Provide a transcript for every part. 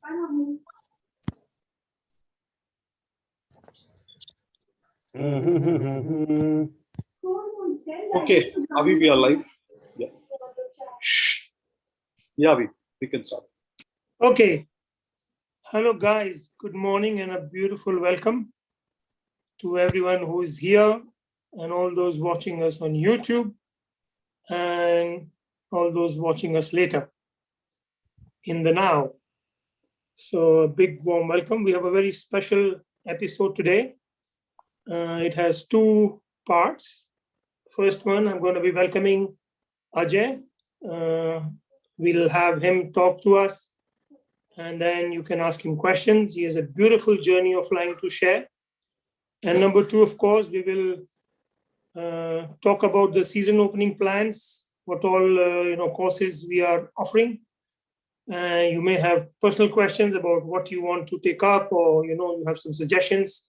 Okay, Avi, we are live. Yeah. Shh. Yeah, Avi, we can start. Okay. Hello, guys. Good morning and a beautiful welcome to everyone who is here and all those watching us on YouTube and all those watching us later in the now. So, a big warm welcome. We have a very special episode today. It has two parts. First one, I'm going to be welcoming Ajay. We'll have him talk to us, and then you can ask him questions. He has a beautiful journey of flying to share. And number two, of course, we will talk about the season opening plans, what all courses we are offering. You may have personal questions about what you want to take up, or you have some suggestions.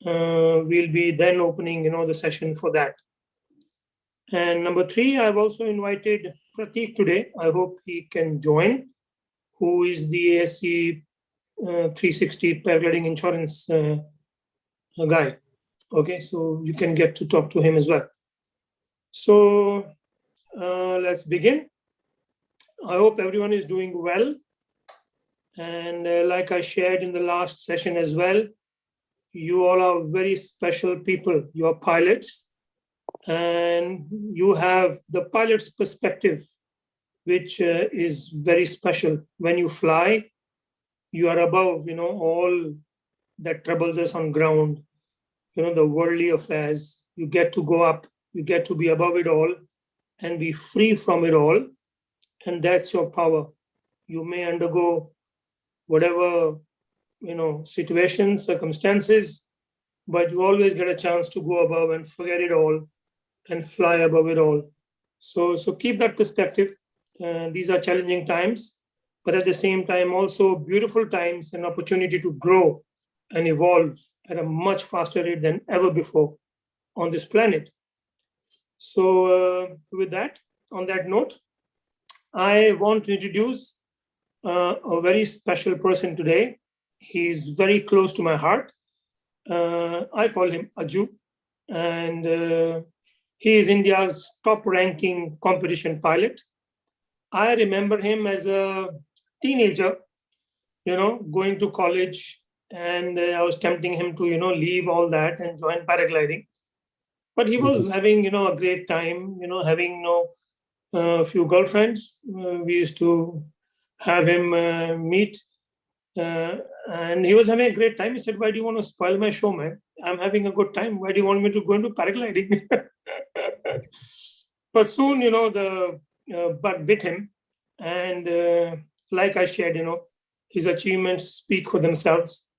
We'll be then opening the session for that. And number three, I've also invited Prateek today. I hope he can join, who is the ASC 360 paragliding insurance guy. Okay, so you can get to talk to him as well. So let's begin. I hope everyone is doing well. And like I shared in the last session as well, you all are very special people. You are pilots, and you have the pilot's perspective, which is very special. When you fly, you are above, all that troubles us on ground, the worldly affairs. You get to go up, you get to be above it all and be free from it all. And that's your power. You may undergo whatever, situations, circumstances, but you always get a chance to go above and forget it all and fly above it all. So keep that perspective. These are challenging times, but at the same time, also beautiful times, an opportunity to grow and evolve at a much faster rate than ever before on this planet. So with that, on that note, I want to introduce a very special person today. He's very close to my heart. I call him Ajju, and he is India's top-ranking competition pilot. I remember him as a teenager, going to college, and I was tempting him to, leave all that and join paragliding. But he was having, a great time, having a few girlfriends. We used to have him meet, and he was having a great time. He said, "Why do you want to spoil my show, man? I'm having a good time. Why do you want me to go into paragliding?" But soon, the bug bit him. And like I shared, his achievements speak for themselves.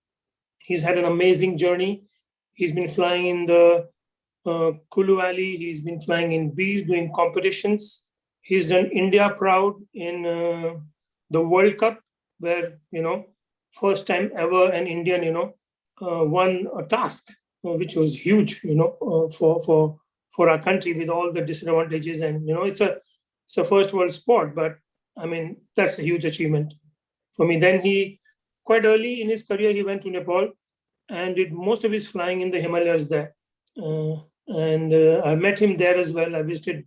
He's had an amazing journey. He's been flying in the Kulu Valley. He's been flying in Bees, doing competitions. He's done India proud in the World Cup, where, first time ever an Indian, won a task, which was huge, for our country with all the disadvantages. And, it's a first world sport, but I mean, that's a huge achievement for me. Then he, quite early in his career, he went to Nepal and did most of his flying in the Himalayas there. And I met him there as well. I visited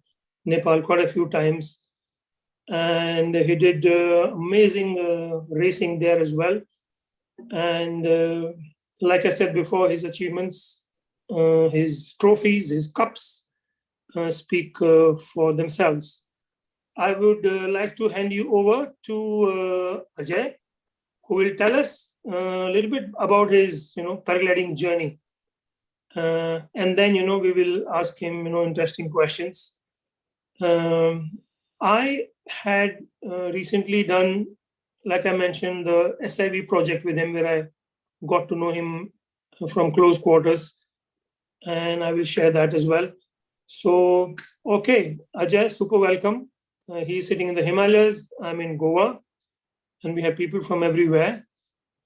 Nepal quite a few times. And he did amazing racing there as well. And like I said before, his achievements, his trophies, his cups speak for themselves. I would like to hand you over to Ajay, who will tell us a little bit about his, paragliding journey. And then, we will ask him, interesting questions. I had recently done, like I mentioned, the SIV project with him, where I got to know him from close quarters. And I will share that as well. So, okay, Ajay, super welcome. He's sitting in the Himalayas. I'm in Goa, and we have people from everywhere.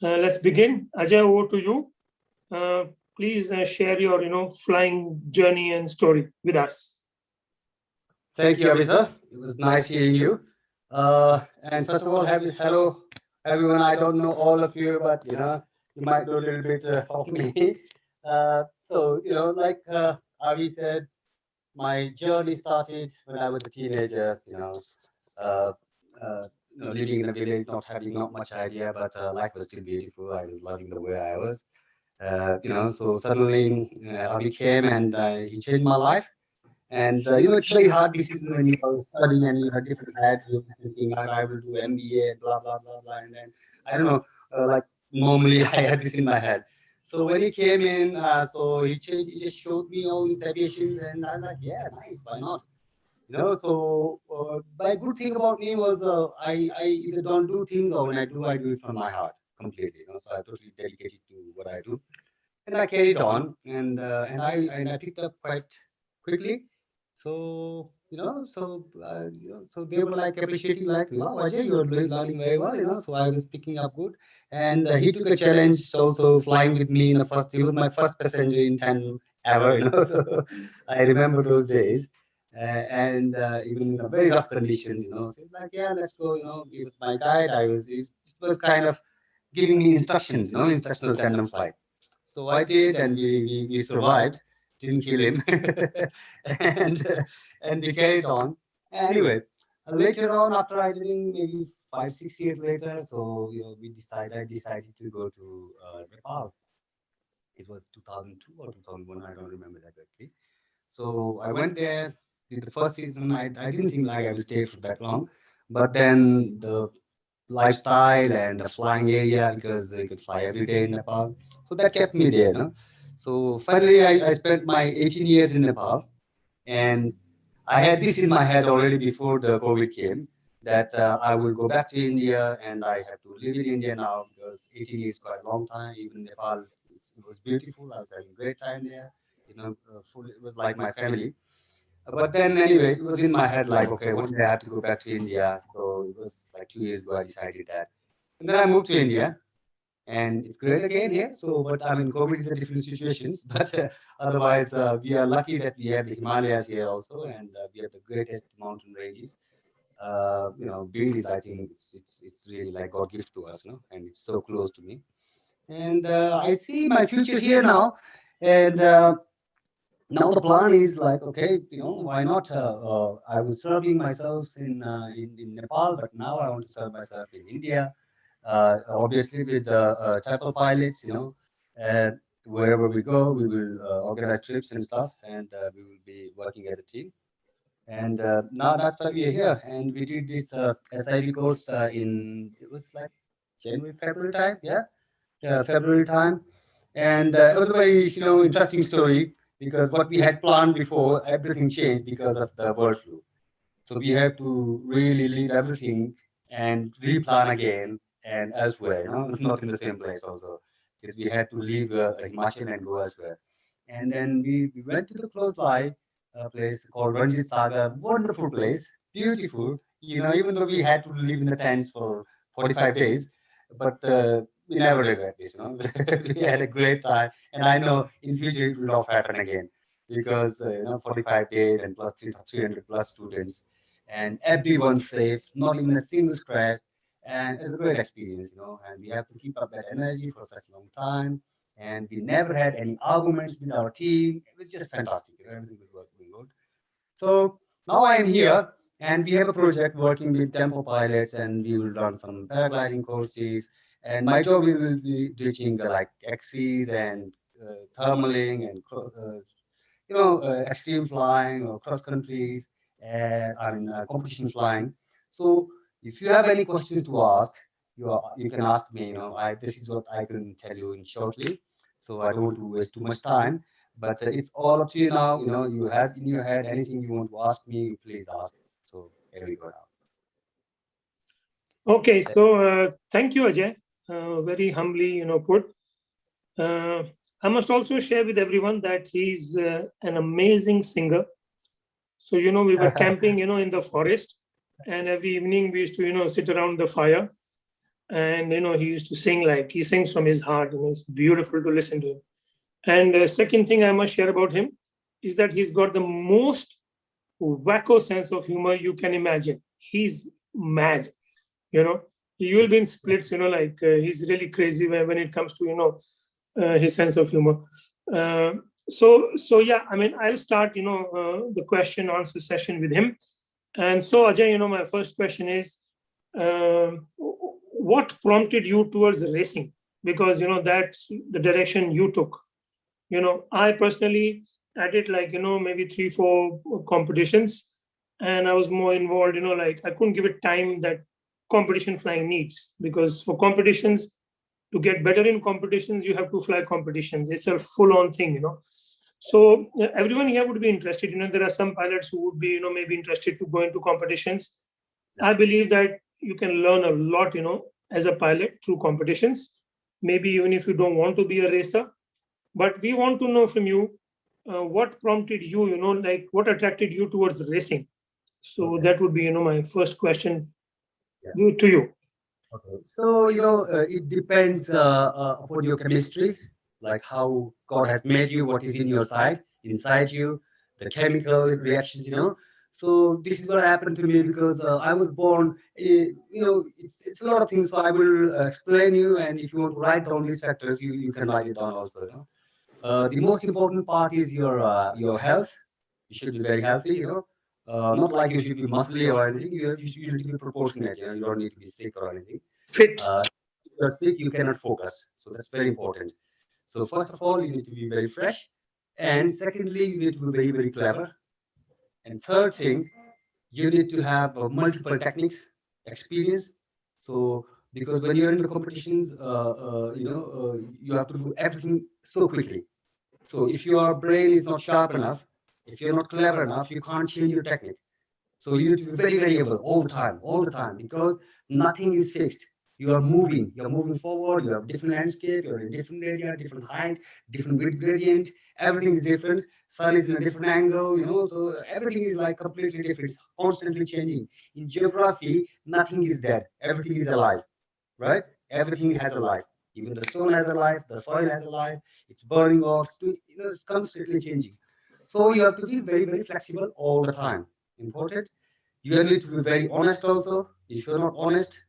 Let's begin. Ajay, over to you. Please share your, flying journey and story with us. Thank you, Abhi sir. It was nice hearing you. And first of all, hello everyone. I don't know all of you, but you might know a little bit of me. Like Avi said, my journey started when I was a teenager. Uh, Living in a village, not having not much idea, but life was still beautiful. I was loving the way I was. So suddenly Avi came and he changed my life. And it's very hard decision when you are studying and you have different head. You're thinking, I will do MBA, blah blah blah blah, and then I don't know, like normally I had this in my head. So when he came in, so he changed, he just showed me all these aviations, and I was like, yeah, nice, why not? My good thing about me was I either don't do things, or when I do it from my heart completely. So I'm totally dedicated to what I do, and I carried on, and I picked up quite quickly. So so they were like appreciating, like, wow, Ajay, you're learning very well. So I was picking up good, and he took a challenge, also flying with me in the first. He was my first passenger in 10 ever. So I remember those days. And even in a very rough conditions, so it's like, yeah, let's go. He was my guide. It was kind of giving me instructions, instructional tandem flight. So I did, and we survived, didn't kill him, and we carried on. Anyway, later on, after I think maybe 5 6 years later, so I decided to go to Nepal. It was 2002 or 2001, I don't remember exactly. So I went there. Did the first season. I didn't think like I will stay for that long, but then the lifestyle and the flying area, because you could fly every day in Nepal. So that kept me there. No? So finally, I spent my 18 years in Nepal, and I had this in my head already before the COVID came, that I will go back to India, and I have to live in India now, because 18 years is quite a long time. Even Nepal, it was beautiful. I was having a great time there. It was like my family. But then anyway, it was in my head like, okay, one day I have to go back to India. So it was like 2 years ago I decided that. And then I moved to India, and it's great again here. So, but I mean, COVID is a different situations. But otherwise, we are lucky that we have the Himalayas here also, and we have the greatest mountain ranges. Beard is, I think, it's really like God gift to us, and it's so close to me. And I see my future here now, and now the plan is like, okay, why not? I was serving myself in Nepal, but now I want to serve myself in India. Obviously, with the Temple pilots, uh, wherever we go, we will organize trips and stuff, and we will be working as a team. And now that's why we are here. And we did this SIV course in, it was like January, February time, yeah, February time. And it was a very, interesting story, because what we had planned before, everything changed because of the bird flu. So we have to really leave everything and replan again and elsewhere, not in the same place also, because we had to leave Himachal and go elsewhere. And then we went to the close by place called Ranjit Sagar, wonderful place, beautiful. Even though we had to live in the tents for 45 days, but we never regret this. We had a great time, and I know in future it will not happen again, because 45 days and plus 300 plus students, and everyone's safe, not even a single scratch, and it's a great experience. And we have to keep up that energy for such a long time, and we never had any arguments with our team. It was just fantastic. Everything was working good. So now I am here, and we have a project working with Temple pilots, and we will run some paragliding courses. And my job will be teaching like axes and thermaling and extreme flying or cross countries, competition flying. So if you have any questions to ask, you can ask me. This is what I can tell you in shortly. So I don't want to waste too much time, but it's all up to you now. You have in your head anything you want to ask me, you please ask. So here we go now. Okay, so thank you, Ajay. Very humbly, put. I must also share with everyone that he's an amazing singer. So, we were camping, in the forest, and every evening we used to, sit around the fire, and, he used to sing, like he sings from his heart. It's beautiful to listen to him. And second thing I must share about him is that he's got the most wacko sense of humor you can imagine. He's mad, you know. You will be in splits, like he's really crazy when it comes to, his sense of humor. So yeah, I mean, I'll start, the question answer session with him. And so Ajay, my first question is, what prompted you towards racing? Because, that's the direction you took. I personally, I did like, maybe 3-4 competitions, and I was more involved, like I couldn't give it time that competition flying needs, because for competitions, to get better in competitions, you have to fly competitions. It's a full on thing. So everyone here would be interested. There are some pilots who would be, maybe interested to go into competitions. I believe that you can learn a lot, as a pilot through competitions. Maybe even if you don't want to be a racer, but we want to know from you what prompted you, like what attracted you towards racing. So Okay. that would be, my first question Yeah. to you. Okay. So, it depends upon your chemistry, like how God has made you, what is in your side, inside you, the chemical reactions. So this is what happened to me because I was born, it's a lot of things. So I will explain you, and if you want to write down these factors, you can write it down also. The most important part is your health. You should be very healthy. Not like you should be muscly or anything. You need to be proportionate. You don't need to be sick or anything. Fit. If you're sick, you cannot focus. So that's very important. So first of all, you need to be very fresh. And secondly, you need to be very, very clever. And third thing, you need to have multiple techniques, experience. So because when you're in the competitions, you have to do everything so quickly. So if your brain is not sharp enough, if you're not clever enough, you can't change your technique. So you need to be very variable all the time, because nothing is fixed. You're moving forward, you have different landscape, you're in different area, different height, different width gradient, everything is different. Sun is in a different angle, so everything is like completely different, it's constantly changing. In geography, nothing is dead, everything is alive, right? Everything has a life. Even the stone has a life, the soil has a life, it's burning off, it's constantly changing. So you have to be very, very flexible all the time. Important. You need to be very honest also. If you're not honest,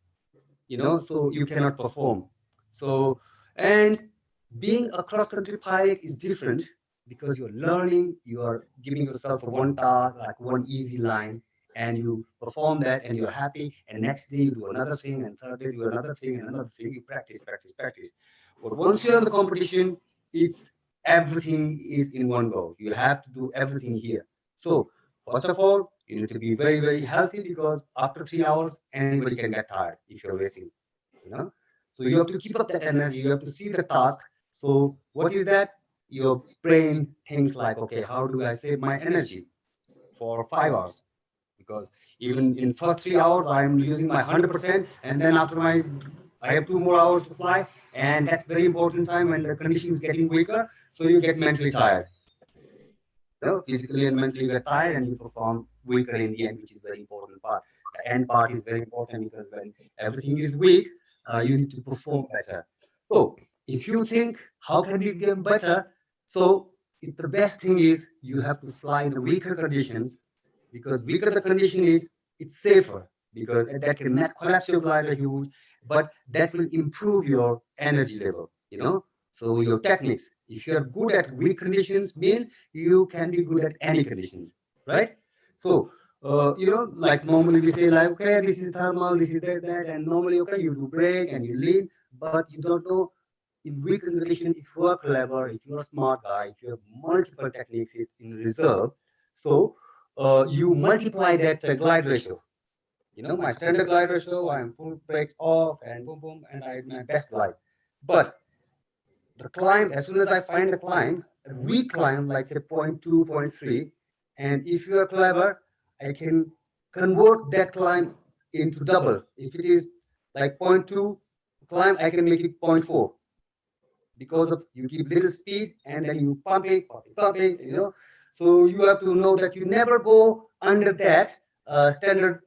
so you cannot perform. So, and being a cross-country pilot is different because you're learning, you are giving yourself a one task, like one easy line, and you perform that and you're happy, and next day you do another thing, and third day you do another thing and another thing, you practice, practice, practice. But once you're in the competition, it's everything is in one go. You have to do everything here. So first of all, you need to be very, very healthy because after 3 hours, anybody can get tired if you're racing, you know. So you have to keep up that energy. You have to see the task. So what is that? Your brain thinks like, okay, how do I save my energy for 5 hours? Because even in first 3 hours, I'm using my 100%, and then after I have 2 more hours to fly, and that's very important time when the condition is getting weaker. So you get mentally tired. Physically and mentally you get tired and you perform weaker in the end, which is very important part. The end part is very important because when everything is weak, you need to perform better. So if you think how can you get better, so it's the best thing is you have to fly in the weaker conditions, because weaker the condition is, it's safer, because that can not collapse your glider huge, but that will improve your energy level. So your techniques, if you're good at weak conditions, means you can be good at any conditions, right? So like normally we say like, okay, this is thermal, this is that, and normally, okay, you do brake and you lean, but you don't know in weak condition, if you are clever, if you are a smart guy, if you have multiple techniques in reserve, so you multiply that glide ratio. My standard glide ratio, I'm full brakes off and boom, boom, and I my best glide. But the climb, as soon as I find the climb, reclimb like say point 2, point 3, and if you are clever, I can convert that climb into double. If it is like point 2 climb, I can make it point 4, because of you keep little speed and then you pumping, pumping, pumping. So you have to know that you never go under that standard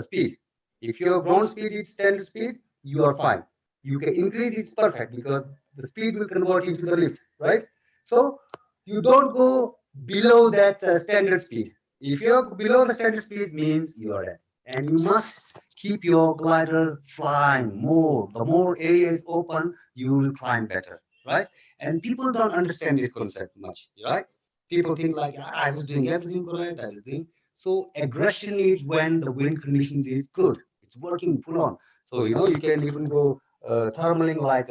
speed. If your ground speed is standard speed, you are fine. You can increase, it's perfect, because the speed will convert into the lift, right? So you don't go below that standard speed. If you're below the standard speed, means you are dead. And you must keep your glider flying more. The more area is open, you will climb better, right? And people don't understand this concept much, right? People think like, "Ah, I was doing everything correct, I was doing." So aggression is when the wind conditions is good. It's working full on. So, you can even go thermaling like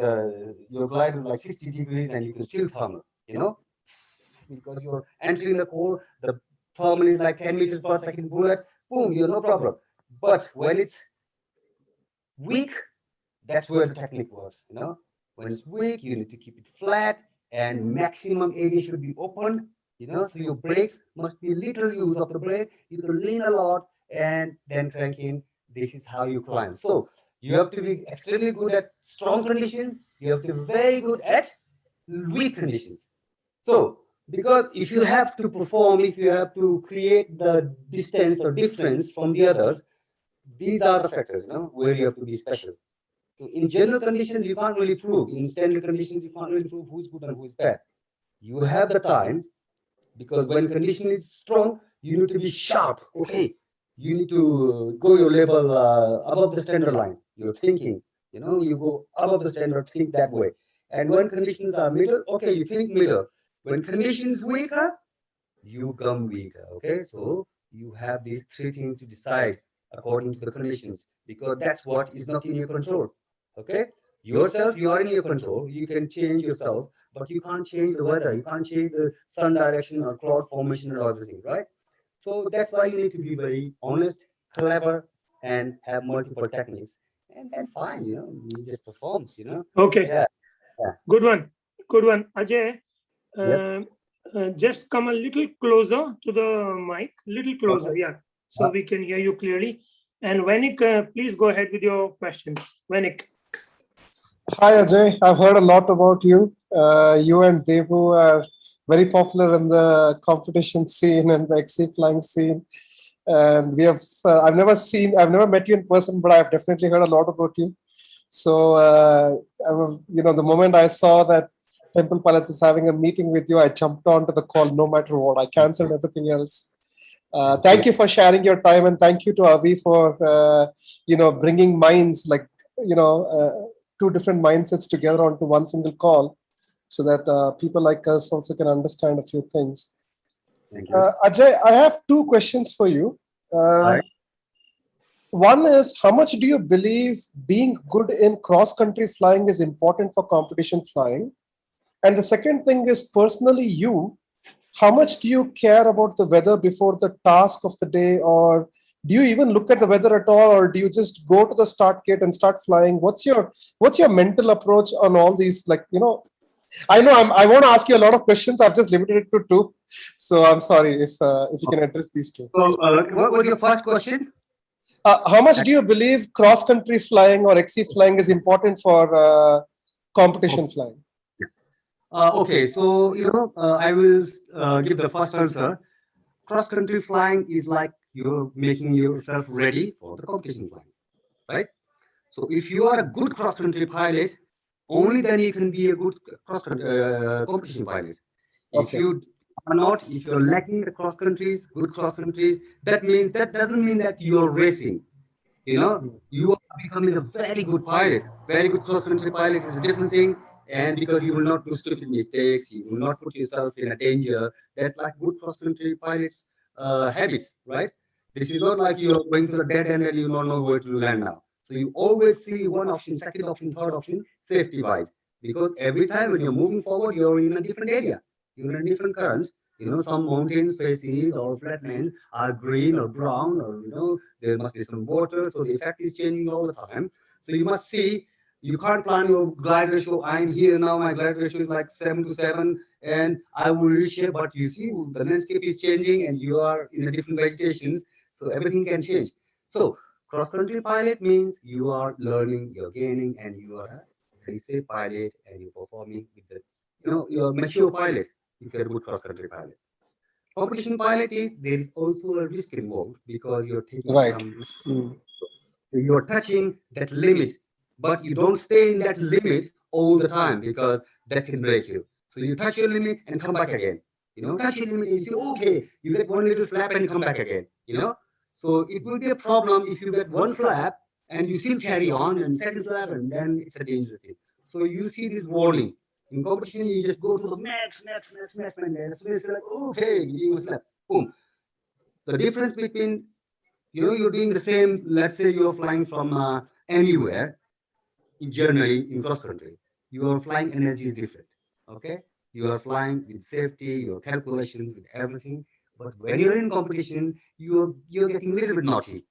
your glider is like 60 degrees and you can still thermal, because you're entering the core, the thermal is like 10 meters per second bullet, boom, you're no problem. But when it's weak, that's where the technique works, When it's weak, you need to keep it flat and maximum area should be open, so your brakes must be little use of the brake. You can lean a lot and then crank in. This is how you climb. So you have to be extremely good at strong conditions. You have to be very good at weak conditions. So, because if you have to perform, if you have to create the distance or difference from the others, these are the factors, where you have to be special. So in general conditions, you can't really prove. In standard conditions, you can't really prove who's good and who's bad. You have the time, because when condition is strong, you need to be sharp. Okay, you need to go your level above the standard line. You're thinking, you go above the standard, think that way. And when conditions are middle, okay, you think middle. When conditions weaker, you come weaker. Okay, so you have these three things to decide according to the conditions, because that's what is not in your control. Okay, yourself, you are in your control. You can change yourself, but you can't change the weather. You can't change the sun direction or cloud formation or everything, right? So that's why you need to be very honest, clever, and have multiple techniques. And then fine, you just perform, Okay. Yeah. Yeah. Good one. Good one. Ajay, Yes. just come a little closer to the mic, little closer. Okay. Yeah. So we can hear you clearly. And Vanik, please go ahead with your questions. Vanik. Hi Ajay, I've heard a lot about you. You and Devu are very popular in the competition scene and the XC flying scene. And I've never met you in person, but I've definitely heard a lot about you. So, the moment I saw that Temple Pilots is having a meeting with you, I jumped onto the call no matter what. I canceled everything else. Thank you for sharing your time, and thank you to Avi for, bringing minds like, two different mindsets together onto one single call, so that people like us also can understand a few things. Thank you. Ajay, I have two questions for you. Right. One is, how much do you believe being good in cross-country flying is important for competition flying? And the second thing is, personally, how much do you care about the weather before the task of the day, or do you even look at the weather at all, or do you just go to the start gate and start flying? What's your mental approach on all these? I know I want to ask you a lot of questions. I've just limited it to two, so I'm sorry if you can address these two. So, what was your first question? How much do you believe cross-country flying or XC flying is important for competition flying? Okay, so I will give the first answer. Cross-country flying is like you're making yourself ready for the competition flying, right? So if you are a good cross-country pilot, only then you can be a good competition pilot. If Okay. you are not, if you're lacking the cross countries, good cross countries, that doesn't mean that you're racing. You are becoming a very good pilot. Very good cross country pilot is a different thing. And because you will not do stupid mistakes, you will not put yourself in a danger. That's like good cross country pilots' habits, right? This is not like you're going to the dead end and you don't know where to land now. So you always see one option, second option, third option, safety wise. Because every time when you're moving forward, you're in a different area. You're in a different current. Some mountains, faces, or flatlands are green or brown, or there must be some water. So the effect is changing all the time. So you must see. You can't plan your glide ratio. I'm here now. My glide ratio is like 7 to 7, and I will reach here. But you see, the landscape is changing, and you are in a different vegetations. So everything can change. So cross-country pilot means you are learning, you're gaining, and you are a very safe pilot, and you're performing with the, you're a mature pilot if you're a good cross-country pilot. Competition pilot is, there is also a risk involved because you're taking Right. you're touching that limit, but you don't stay in that limit all the time because that can break you. So you touch your limit and come back again. Touch your limit and you say, okay, you get one little slap and you come back again. So it will be a problem if you get one slap and you still carry on, and seconds left, and then it's a dangerous thing. So you see this warning. In competition, you just go to the next, and then it's like, okay, you was left, boom. The difference between, you're doing the same, let's say you're flying from anywhere, generally in cross country, your flying energy is different. Okay, you are flying with safety, your calculations, with everything. But when you're in competition, you're getting a little bit naughty,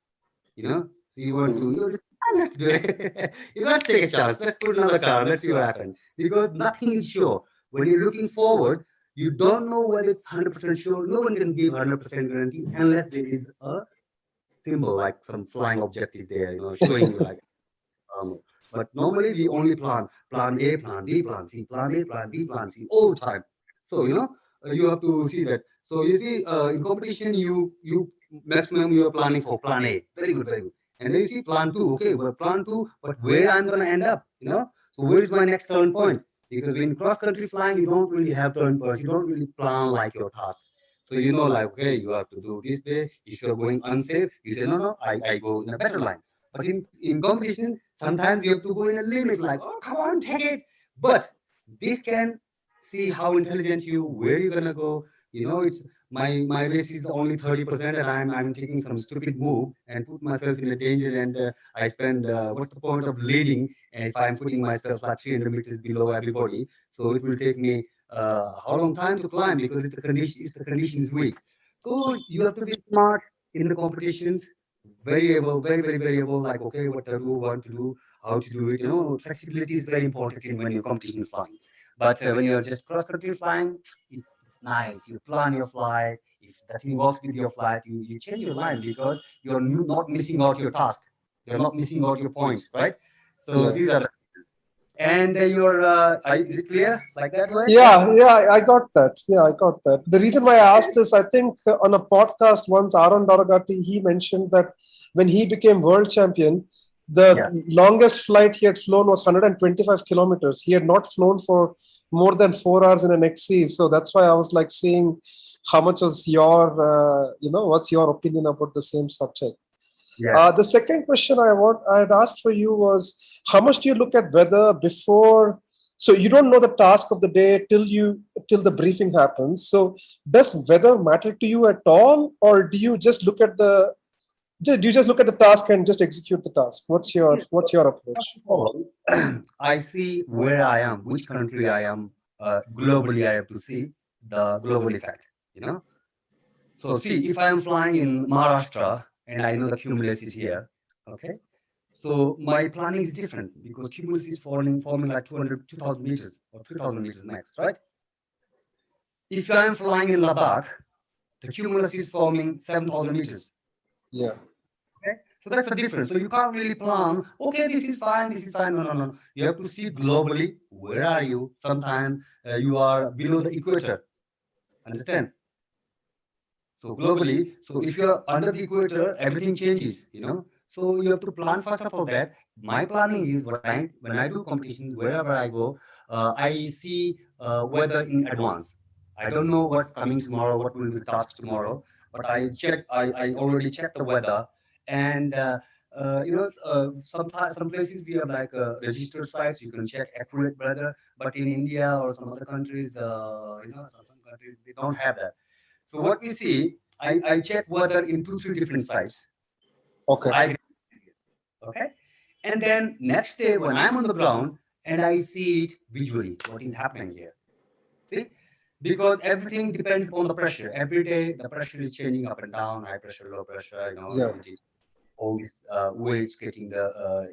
you know. So you want to, you're just, let's do it. Let's take a chance. Let's put another car. Let's see what happens. Because nothing is sure. When you're looking forward, you don't know whether it's 100% sure. No one can give 100% guarantee unless there is a symbol, like some flying object is there, showing you like. Um, but normally we only plan A, plan B, plan C, plan A, plan B, plan C all the time. So you have to see that. So you see, in competition, you maximum you are planning for plan A. Very good, very good. And then you see plan two. Okay, well, plan two, but where I'm gonna end up, So where is my next turn point? Because when cross country flying, you don't really have turn points. You don't really plan like your task. So like, okay, you have to do this way. If you're going unsafe, you say, no, I go in a better line. But in competition, sometimes you have to go in a limit, like, oh, come on, take it. But this can see how intelligent you, where you're gonna go. It's my race is only 30%, and I'm taking some stupid move and put myself in a danger. And I spend what's the point of leading if I'm putting myself like 300 meters below everybody? So it will take me how long time to climb, because if the condition is weak. So you have to be smart in the competitions, variable, very, very variable, like, okay, what I do, want to do, how to do it. Flexibility is very important when you're competition flying. But when you're just cross-country flying, it's nice. You plan your flight. If nothing works with your flight, you change your line, because you're not missing out your task. You're not missing out your points, right? So these are the, and is it clear like that way? Yeah, I got that. Yeah, I got that. The reason why I asked is, I think on a podcast once, Aaron Doragati, he mentioned that when he became world champion, the longest flight he had flown was 125 kilometers. He had not flown for more than 4 hours in an XC. So that's why I was like seeing how much was your, what's your opinion about the same subject? The second question I had asked for you was, how much do you look at weather before? So you don't know the task of the day till the briefing happens. So does weather matter to you at all, or do you just look at the task and just execute the task? What's your approach? I see where I am, which country I am. Globally, I have to see the global effect. So see, if I am flying in Maharashtra and I know the cumulus is here, okay. So my planning is different, because cumulus is forming like 2,000 meters or 3,000 meters max, right? If I am flying in Ladakh, the cumulus is forming 7,000 meters. Yeah. Okay, so that's the difference. So you can't really plan, okay, this is fine, this is fine. No. You have to see globally, where are you? Sometimes you are below the equator. Understand? So globally, so if you're under the equator, everything changes, So you have to plan first of all that. My planning is, when I do competitions, wherever I go, I see weather in advance. I don't know what's coming tomorrow, what will be the task tomorrow, but I already checked the weather. And some places we have like registered sites, you can check accurate weather. But in India or some other countries, some countries, they don't have that. So what we see, I check weather in 2-3 different sites. Okay. Okay. And then next day when I'm on the ground and I see it visually, what is happening here. See? Because everything depends upon the pressure. Every day the pressure is changing up and down, high pressure, low pressure, all these weights getting the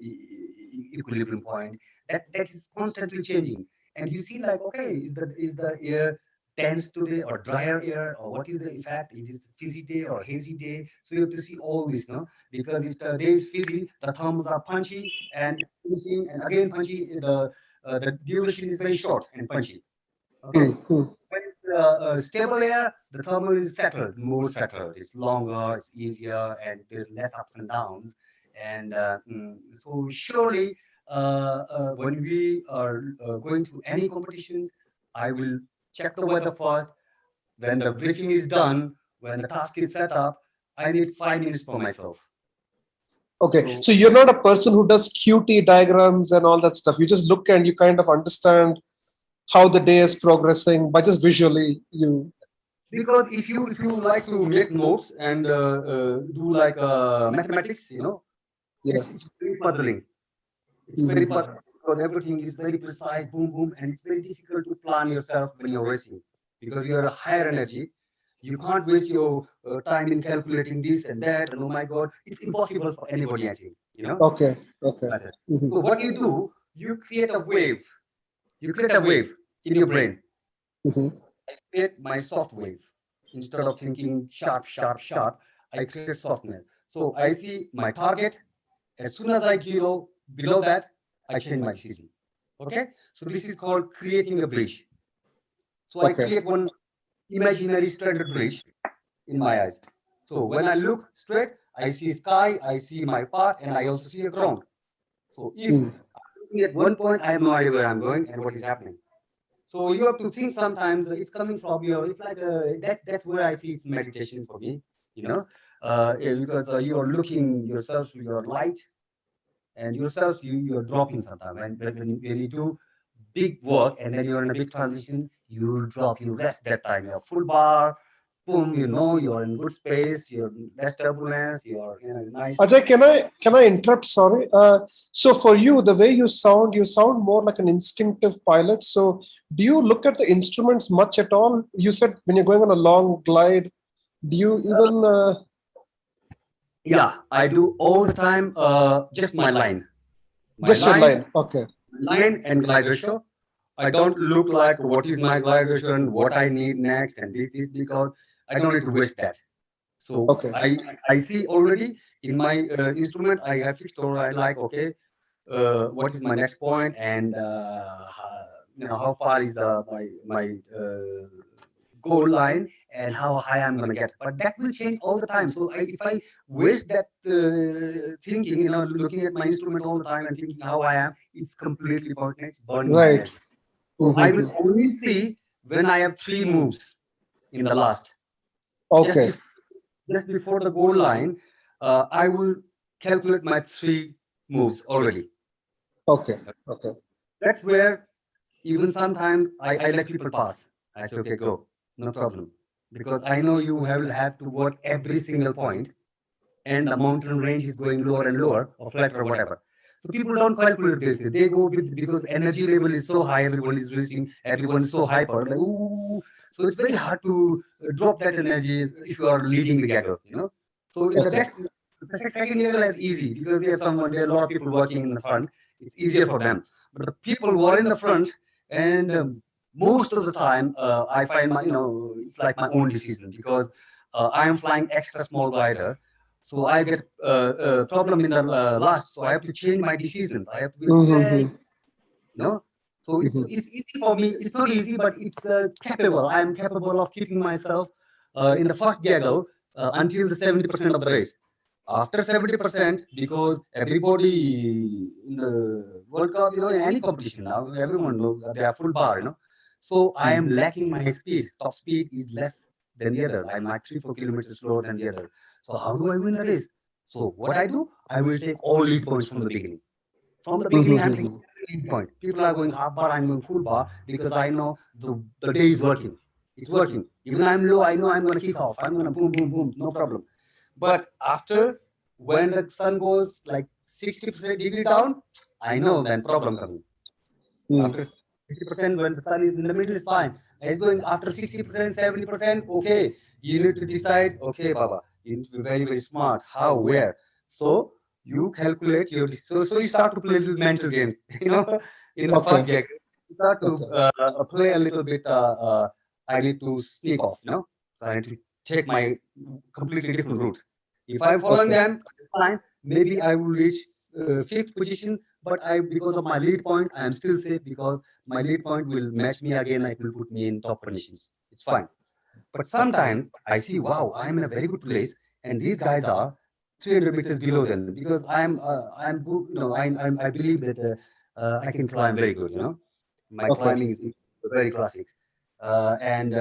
equilibrium point. That is constantly changing. And you see, like, okay, is the air dense today or drier air, or what is the effect? It is fizzy day or hazy day. So you have to see all this, because if the day is fizzy, the thermals are punchy and finishing, and again punchy. The duration is very short and punchy. Okay. When it's stable air, the thermal is settled, more settled. It's longer, it's easier, and there's less ups and downs. And so surely, when we are going to any competitions, I will check the weather first. When the briefing is done, when the task is set up, I need 5 minutes for myself. Okay, so you're not a person who does QT diagrams and all that stuff. You just look and you kind of understand how the day is progressing by just visually you. Because if you like to make notes and do like mathematics, it's very puzzling. It's very puzzling because everything is very precise, boom, boom, and it's very difficult to plan yourself when you're racing because you are a higher energy. You can't waste your time in calculating this and that. And oh my God, it's impossible for anybody, I think. Okay. Okay. So what you do, you create a wave. You create a wave in your brain. I create my soft wave. Instead of thinking sharp, sharp, sharp, I create softness. So I see my target. As soon as I go below that, I change my decision. Okay? So this is called creating a bridge. So I create one imaginary stranded bridge in my eyes. So when I look straight, I see sky, I see my path, and I also see a ground. So if I'm looking at one point, I have no idea where I'm going and what is happening. So you have to think sometimes it's coming from your, it's like that's where I see it's meditation for me, because you are looking yourself, your light and yourself, you're dropping sometimes. When you do big work and then you're in a big transition, you drop, you rest that time. You're full bar, boom, you're in good space, you're less turbulence, you're nice. Ajay, can I interrupt? Sorry. So for you, the way you sound more like an instinctive pilot. So do you look at the instruments much at all? You said when you're going on a long glide, do you even? Yeah, I do all the time. Just my line. Just your line. Okay. Line and glide ratio. I don't look like what is my glide ratio and what I need next and this because I don't need to waste that. So I see already in my instrument I have fixed or I like okay, what is my next point and how far is my goal line and how high I'm gonna get. But that will change all the time. So if I waste that thinking, looking at my instrument all the time and thinking how I am, it's completely pointless. It's burning my energy. So I will only see when I have 3 moves in the last. Okay. Just before the goal line, I will calculate my 3 moves already. Okay. Okay. That's where even sometimes I let people pass. I say, okay, go, no problem. Because I know you will have to work every single point and the mountain range is going lower and lower or flatter or whatever. So people don't calculate this. They go with because energy level is so high, everyone is racing, everyone is so hyper. Like, ooh. So it's very hard to drop that energy if you are leading the gaggle. So in the second gaggle is easy because there are a lot of people working in the front. It's easier for them. But the people who are in the front and most of the time I find it's like my own decision because I am flying extra small glider. So I get a problem in the last. So I have to change my decisions. I have to be very, So it's easy for me. It's not easy, but it's capable. I am capable of keeping myself in the first gaggle until the 70% of the race. After 70%, because everybody in the World Cup, in any competition now, everyone knows they are full bar, So I am lacking my speed. Top speed is less than the other. I'm like 3-4 kilometers slower than the other. So how do I win the race? So what I do, I will take all lead points from the beginning. From the beginning, I'm taking every lead point. People are going half bar, I'm going full bar because I know the day is working. It's working. Even I'm low, I know I'm going to kick off. I'm going to boom, boom, boom, no problem. But after, when the sun goes like 60% degree down, I know then problem coming. After 60%, when the sun is in the middle, is fine. It's going after 60%, 70%, okay. You need to decide, okay, Baba, you need to be very, very smart. How, where? So you calculate your, so you start to play a little mental game, in the first gag. You start to play a little bit, I need to sneak off, So I need to take my completely different route. If I'm following them, fine. Maybe I will reach 5th position, but because of my lead point, I am still safe because my lead point will match me again. It will put me in top positions. It's fine. But sometimes I see, wow, I'm in a very good place, and these guys are 300 meters below them because I'm good. I believe that I can climb very good. My climbing is very classic, and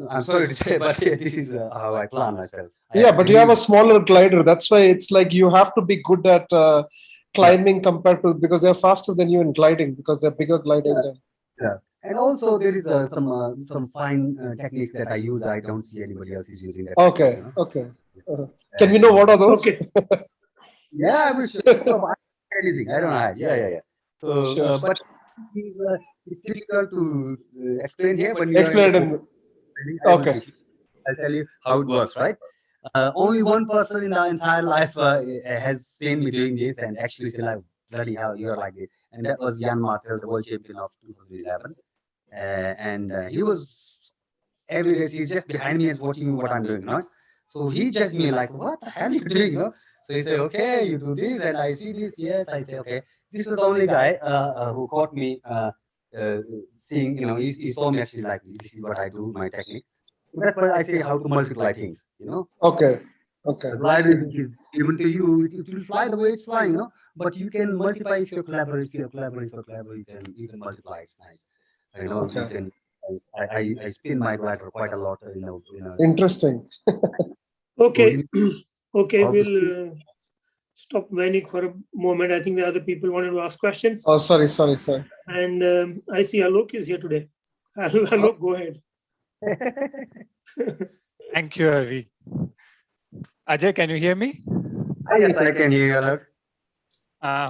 I'm sorry to say, but yeah, this is how I plan myself. Yeah, but you have a smaller glider. That's why it's like you have to be good at climbing compared to, because they're faster than you in gliding because they're bigger gliders. Yeah. And also there is some fine techniques that I use. I don't see anybody else is using that. Okay, technique, okay. Can we know what are those? Okay. Yeah, I will show anything. I don't hide. Yeah. So, Sure. but it's difficult to explain here when you are in Explain the it in. training. I will Okay. teach you. I'll tell you how it works, right? Only one person in the entire life has seen me doing this and actually said, like, bloody hell, you're like this. And that was Jan Martel, the world champion of 2011. And he was every race, he's just behind me and watching what I'm doing, you know. So he judged me like, what the hell are you doing, you know? So he said, okay, you do this, and I see this, yes. I say, okay. This was the only guy who caught me seeing, you know, he saw me actually like, this is what I do, my technique. So that's why I say how to multiply things, you know. Okay. Okay. The glider is given to you, it will fly the way it's flying, you know. But you can multiply if you're clever, if you're clever, you can multiply. It's nice. You know, you Okay. can. I spin my glider quite a lot, you know. Interesting. Okay. Okay, How to we'll stop Vainik for a moment. I think the other people wanted to ask questions. Oh, sorry. And I see Alok is here today. Alok, go ahead. Thank you, Avi. Ajay, can you hear me? Yes, I can hear you, Alok.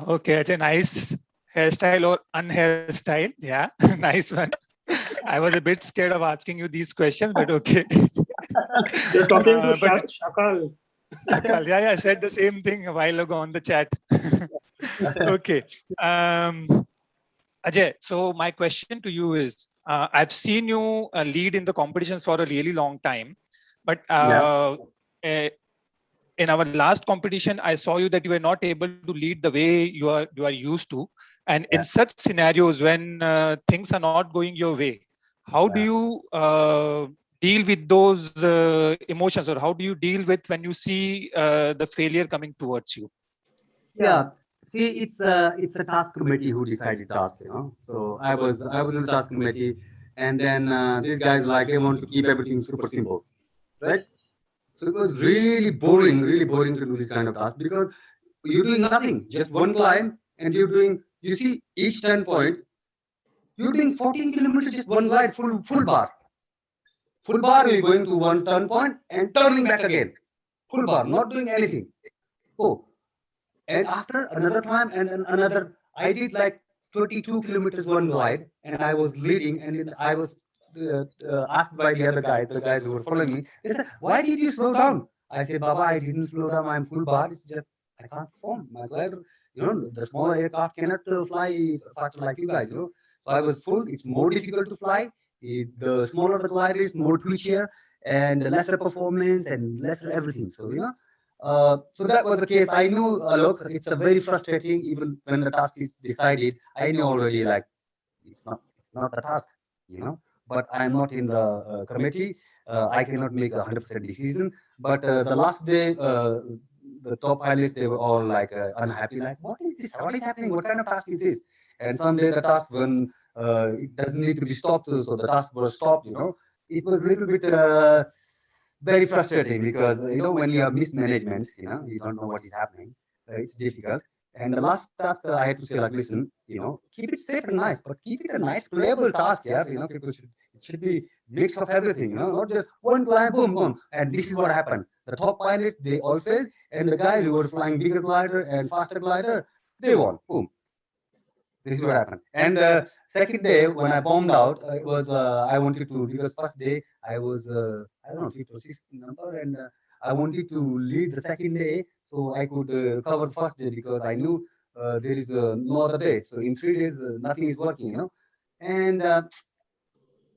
Okay, Ajay, nice hairstyle or unhairstyle. Yeah, nice one. I was a bit scared of asking you these questions, but okay. You're talking to but Shakal. Akal, yeah, I said the same thing a while ago on the chat. Okay. Ajay, so my question to you is, I've seen you lead in the competitions for a really long time, but in our last competition, I saw you that you were not able to lead the way you are used to. And in such scenarios, when things are not going your way, how do you deal with those emotions, or how do you deal with when you see the failure coming towards you? Yeah. See, it's a task committee who decided task, you know. So I was in the task committee, and then these guys like they want to keep everything super simple, right? So it was really boring to do this kind of task because you're doing nothing, just one climb, and you see each turn point, you're doing 14 kilometers, just one glide, full bar. Full bar, you're going to one turn point and turning back again. Full bar, not doing anything. Oh, and after another climb and then another, I did like 22 kilometers one glide, and I was leading, and then I was asked by the guys who were following me, they said, why did you slow down? I said, Baba, I didn't slow down, I'm full bar, it's just, I can't perform. My glider, you know, the smaller aircraft cannot fly faster like you guys, you know. So I was full, it's more difficult to fly. The smaller the glider is, more twitchier, and lesser performance and lesser everything. So, you know, so that was the case. I knew, look, it's a very frustrating, even when the task is decided. I knew already, like, it's not the task, you know. But I'm not in the committee. I cannot make 100% decision. But the last day, the top pilots, they were all like unhappy, like, what is this? What is happening? What kind of task is this? And someday the task, when it doesn't need to be stopped, so the task was stopped, you know. It was a little bit very frustrating because, you know, when you have mismanagement, you know, you don't know what is happening. It's difficult. And the last task, I had to say, like, listen, you know, keep it safe and nice, but keep it a nice, playable task, yeah. You know, it should be mix of everything, you know, not just one climb, boom, boom. And this is what happened. The top pilots, they all failed, and the guys who were flying bigger glider and faster glider, they won, boom. This is what happened. And second day, when I bombed out, it was I wanted to, because first day I was I don't know, fifth or sixth number, and I wanted to lead the second day so I could cover the first day, because I knew there is no other day. So in 3 days, nothing is working, you know. And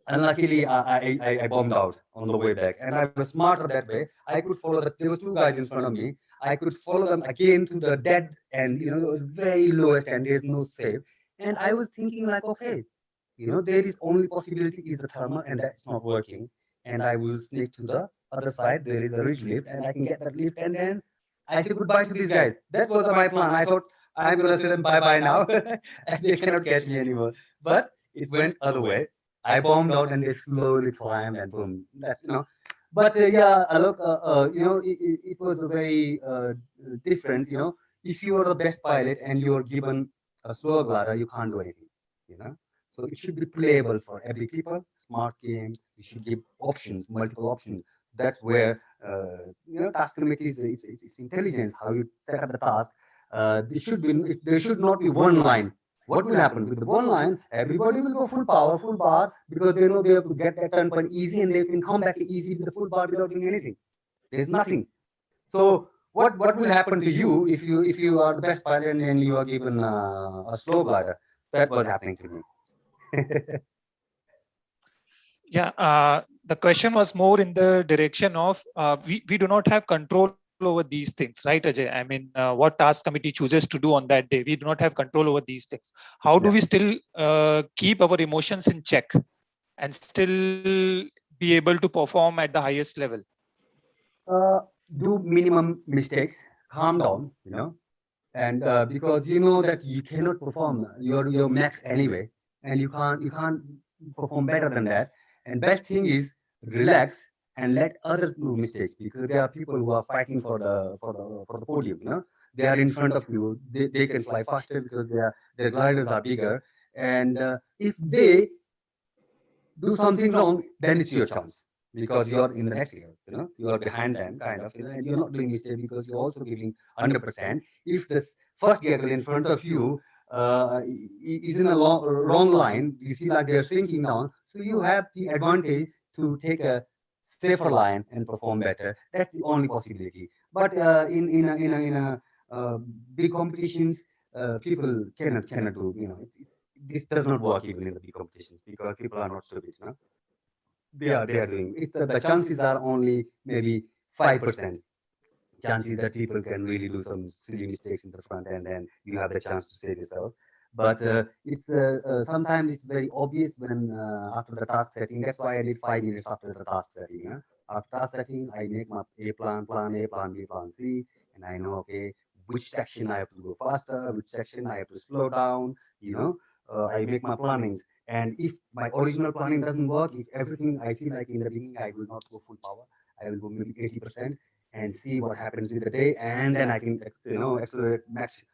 unluckily, I bombed out on the way back, and I was smarter that way. I could follow that. There was two guys in front of me. I could follow them again to the dead end. You know, it was very lowest, and there's no save. And I was thinking like, okay, you know, there is only possibility is the thermal, and that's not working. And I will sneak to the other side. There is a ridge lift, and I can get that lift, and then I say goodbye to these guys. That was my plan. I thought I'm gonna say them bye bye now, and they cannot catch me anymore. But it went other way. I bombed out and they slowly climbed and boom. That, you know. But yeah, Alok, you know, it was a very different. You know, if you are the best pilot and you are given a slower glider, you can't do anything. You know, so it should be playable for every people. Smart game. You should give options, multiple options. That's where you know, task committee is it's intelligence. How you set up the task. There should not be one line. What will happen with the one line? Everybody will go full power, full bar, because they know they have to get that turn point easy and they can come back easy with the full bar without doing anything. There's nothing. So what will happen to you if you are the best pilot and you are given a slow glider? That was happening to me. Yeah, the question was more in the direction of we do not have control over these things, right, Ajay? I mean, what task committee chooses to do on that day, we do not have control over these things. How do we still keep our emotions in check and still be able to perform at the highest level? Do minimum mistakes, calm down, you know, and because you know that you cannot perform your max anyway, and you can't perform better than that. And best thing is relax and let others do mistakes, because there are people who are fighting for the podium. You know, they are in front of you. They can fly faster because their gliders are bigger. And if they do something wrong, then it's your chance, because you're in the next year. You know, you are behind them, kind of. You know, and you're not doing mistake because you're also giving 100%. If the first girl in front of you is in a wrong line, you see like they're sinking down. So you have the advantage to take a safer line and perform better. That's the only possibility. But in a big competitions, people cannot do. You know, this does not work even in the big competitions, because people are not stupid. You know, they are doing it. The chances are only maybe 5% chances that people can really do some silly mistakes in the front, and then you have the chance to save yourself. But it's sometimes it's very obvious when after the task setting. That's why I did 5 minutes after the task setting. Huh? After task setting, I make my plan A, plan B, plan C, and I know, okay, which section I have to go faster, which section I have to slow down. You know, I make my plannings, and if my original planning doesn't work, if everything I see like in the beginning, I will not go full power. I will go maybe 80% and see what happens with the day, and then I can, you know, accelerate max.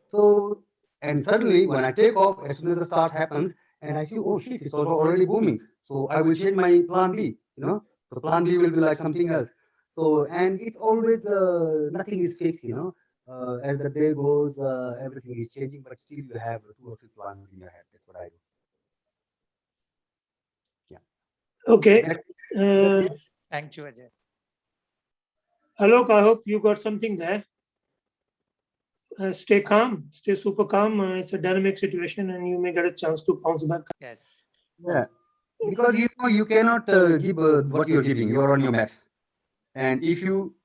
So, and suddenly when I take off, as soon as the start happens, and I see, oh shit, it's also already booming. So I will change my plan B. You know, so plan B will be like something else. So, and it's always nothing is fixed. You know, as the day goes, everything is changing, but still you have 2 or 3 plans in your head. That's what I do. Yeah. Okay. Thank you, Ajay. Alok, I hope you got something there. Stay calm, stay super calm. It's a dynamic situation and you may get a chance to bounce back. Yes. Yeah, because you know you cannot give what you're giving. You're on your max, and if you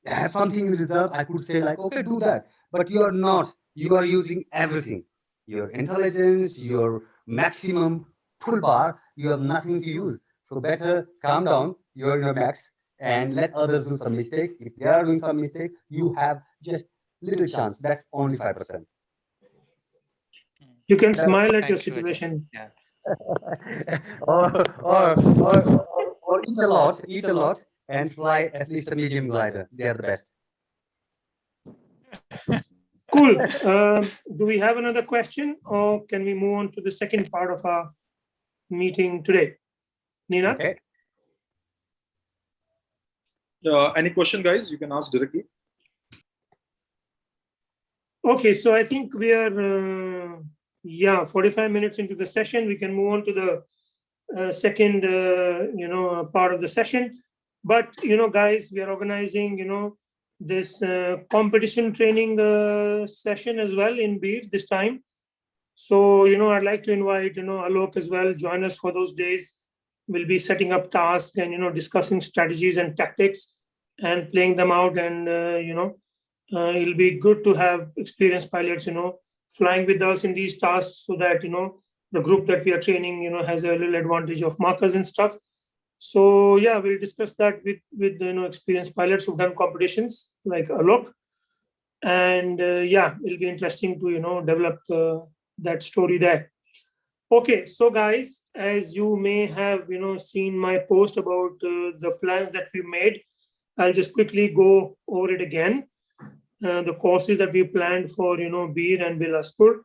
have something in reserve, I could say like, okay, do that. But you are not. You are using everything. Your intelligence, your maximum full bar. You have nothing to use. So better calm down. You're in your max and let others do some mistakes. If they are doing some mistakes, you have just little chance. That's only 5%. You can smile at Thank your you, Ajay. situation. Yeah. or eat a lot, and fly at least a medium glider. They are the best. Cool. Do we have another question, or can we move on to the second part of our meeting today? Nina? Okay. Any question, guys? You can ask directly. Okay, so I think we are 45 minutes into the session. We can move on to the second part of the session. But guys, we are organizing this competition training session as well in Beer this time. So I'd like to invite Alok as well, join us for those days. We'll be setting up tasks and discussing strategies and tactics and playing them out, and it'll be good to have experienced pilots flying with us in these tasks, so that the group that we are training has a little advantage of markers and stuff. So yeah, we'll discuss that with experienced pilots who've done competitions like Alok, and it'll be interesting to develop that story there. Okay, so guys, as you may have seen my post about the plans that we made, I'll just quickly go over it again. The courses that we planned for Bir and Bilaspur.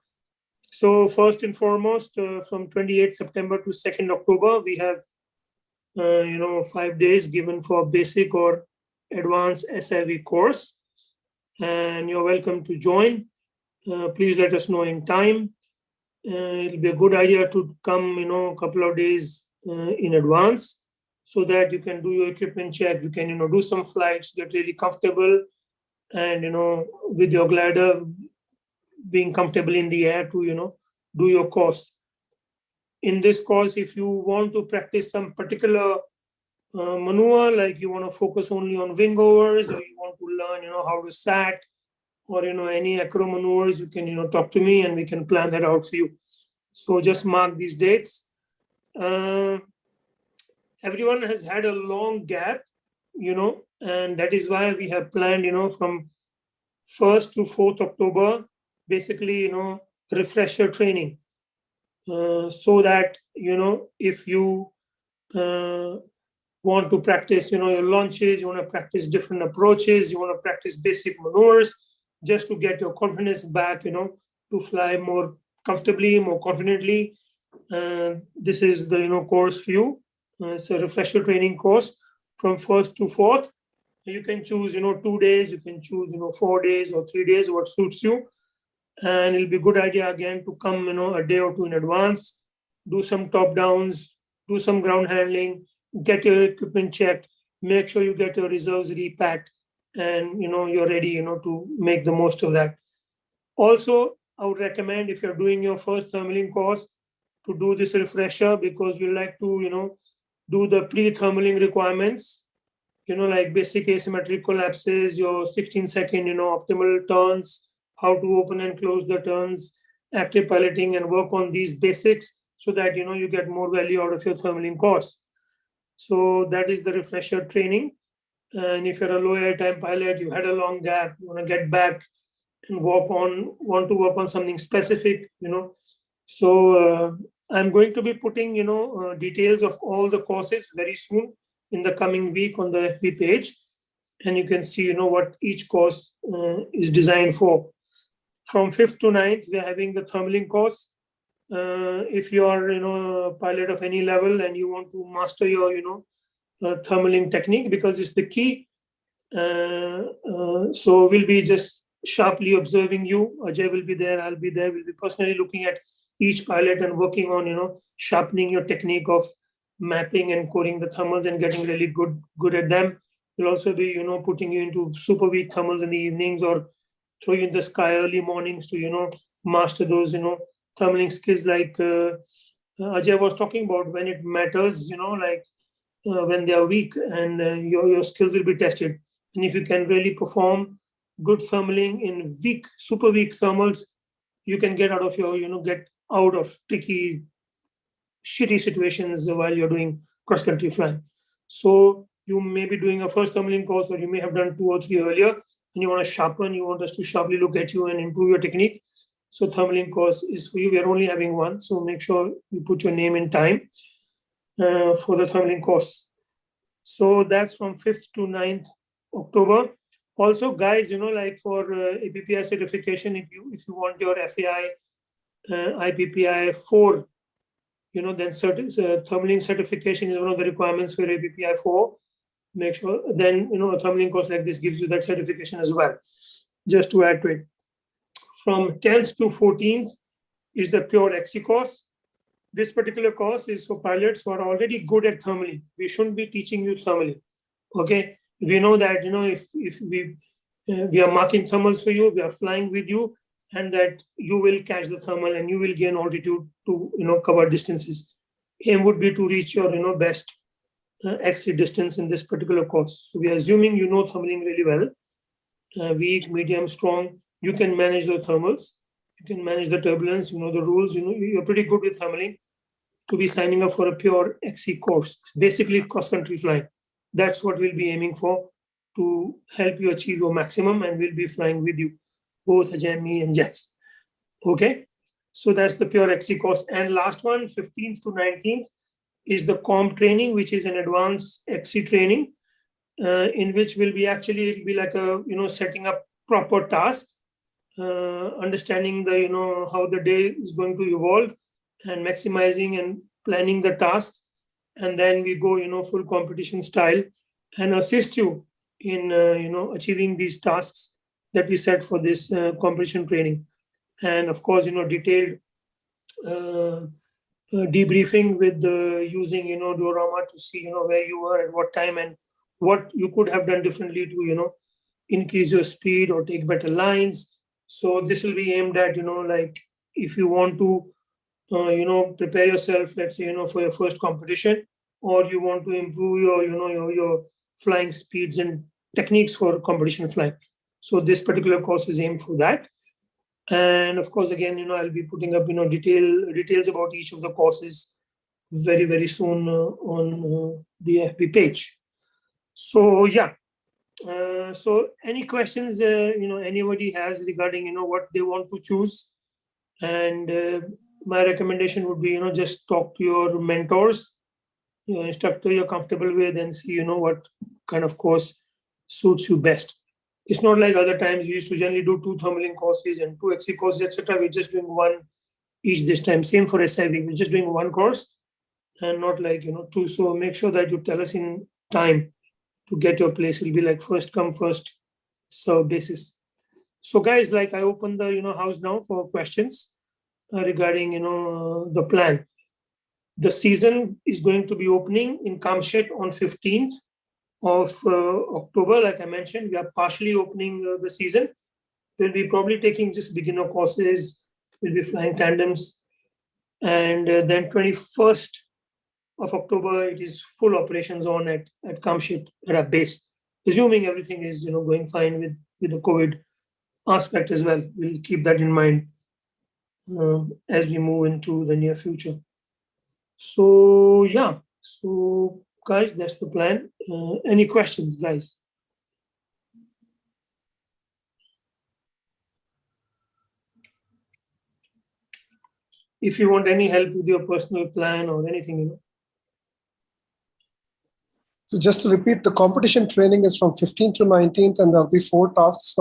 So first and foremost, from 28th September to 2nd October, we have 5 days given for basic or advanced SIV course, and you're welcome to join. Please let us know in time. It'll be a good idea to come, a couple of days in advance, so that you can do your equipment check. You can, do some flights, get really comfortable, and with your glider, being comfortable in the air to do your course. In this course, if you want to practice some particular maneuver, like you want to focus only on wing overs, or you want to learn how to sat, or any acro maneuvers, you can talk to me and we can plan that out for you. So just mark these dates. Everyone has had a long gap, and that is why we have planned from 1st to 4th October, basically refresher training, so that if you want to practice your launches, you want to practice different approaches, you want to practice basic maneuvers, just to get your confidence back, to fly more comfortably, more confidently. This is the course for you. It's a refresher training course from 1st to 4th. You can choose 2 days, you can choose 4 days or 3 days, what suits you. And it'll be a good idea again to come a day or two in advance, do some top downs, do some ground handling, get your equipment checked, make sure you get your reserves repacked, and you're ready to make the most of that. Also, I would recommend, if you're doing your first thermaling course, to do this refresher, because we like to do the pre-thermaling requirements, like basic asymmetric collapses, your 16-second optimal turns, how to open and close the turns, active piloting, and work on these basics, so that you get more value out of your thermaling course. So that is the refresher training. And if you're a low airtime pilot, you had a long gap, you want to get back and want to work on something specific, So I'm going to be putting, details of all the courses very soon in the coming week on the FB page. And you can see, what each course is designed for. From 5th to 9th, we're having the thermaling course. If you are, a pilot of any level and you want to master your, thermaling technique, because it's the key. So we'll be just sharply observing you. Ajay will be there, I'll be there. We'll be personally looking at each pilot and working on, sharpening your technique of mapping and coding the thermals and getting really good at them. We'll also be, putting you into super weak thermals in the evenings, or throw you in the sky early mornings to, master those, thermaling skills, like Ajay was talking about, when it matters, when they are weak, and your skills will be tested. And if you can really perform good thermaling in super weak thermals, you can get out of tricky, shitty situations while you're doing cross-country flying. So you may be doing a first thermaling course, or you may have done 2 or 3 earlier, and you want us to sharply look at you and improve your technique. So thermaling course is for you. We are only having one, so make sure you put your name in time for the thermaling course. So that's from 5th to 9th October. Also, guys, like for APPI certification, if you want your FAI IPPI 4, then thermaling certification is one of the requirements for APPI 4. Make sure then a thermaling course like this gives you that certification as well. Just to add to it, from 10th to 14th is the pure XC course. This particular course is for pilots who are already good at thermaling. We shouldn't be teaching you thermaling. Okay, we know that if we are marking thermals for you, we are flying with you, and that you will catch the thermal and you will gain altitude to cover distances. Aim would be to reach your best XC distance in this particular course. So we are assuming you know thermaling really well, weak, medium, strong. You can manage the thermals, you can manage the turbulence, the rules, you're pretty good with thermaling to be signing up for a pure XC course, basically cross-country flying. That's what we'll be aiming for, to help you achieve your maximum, and we'll be flying with you, both Ajay, me, and Jets. Okay, So that's the pure XC course. And last one, 15th to 19th, is the comp training, which is an advanced XC training, in which will be actually, it'll be like a, setting up proper tasks, understanding the, how the day is going to evolve, and maximizing and planning the tasks. And then we go, full competition style, and assist you in, achieving these tasks that we set for this competition training. And of course, detailed debriefing with using, diorama to see, where you were at what time and what you could have done differently to, increase your speed or take better lines. So this will be aimed at, like if you want to, prepare yourself, let's say, for your first competition, or you want to improve your, your flying speeds and techniques for competition flying. So this particular course is aimed for that. And of course, again, I'll be putting up, details about each of the courses very, very soon on the FB page. So yeah. So any questions, anybody has regarding, what they want to choose? And my recommendation would be, just talk to your mentors, your instructor you're comfortable with, and see, what kind of course suits you best. It's not like other times we used to generally do 2 thermaling courses and 2 XC courses, etc. We're just doing one each this time. Same for SIV. We're just doing one course and not like, 2. So make sure that you tell us in time to get your place. It'll be like first come, first serve basis. So guys, like I open the, house now for questions regarding, the plan. The season is going to be opening in Kamshet on 15th of October. Like I mentioned, we are partially opening the season. We'll be probably taking just beginner courses. We'll be flying tandems. And then 21st of October, it is full operations on at Kamshet at our base. Assuming everything is, going fine with the COVID aspect as well. We'll keep that in mind as we move into the near future. So yeah, so guys, that's the plan. Any questions, guys? If you want any help with your personal plan or anything, So just to repeat, the competition training is from 15th to 19th, and there'll be 4 tasks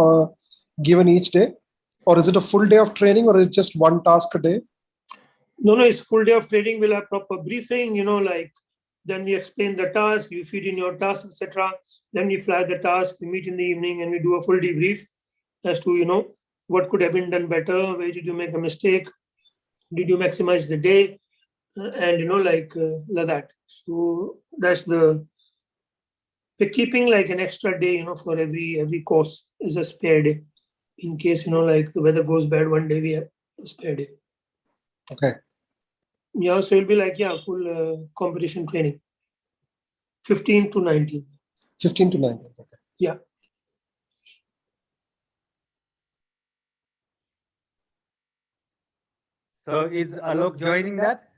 given each day. Or is it a full day of training, or is it just 1 task a day? No, it's full day of training. We'll have proper briefing, like then we explain the task, you feed in your task, etc. Then we fly the task, we meet in the evening and we do a full debrief as to, what could have been done better, where did you make a mistake, did you maximize the day, and, like that. So that's we're keeping like an extra day, for every course is a spare day. In case, like the weather goes bad one day, we have a spare day. Okay. Yeah, so it'll be like, full competition training. 15 to 19. 15 to 19. Okay. Yeah. So is Alok joining that?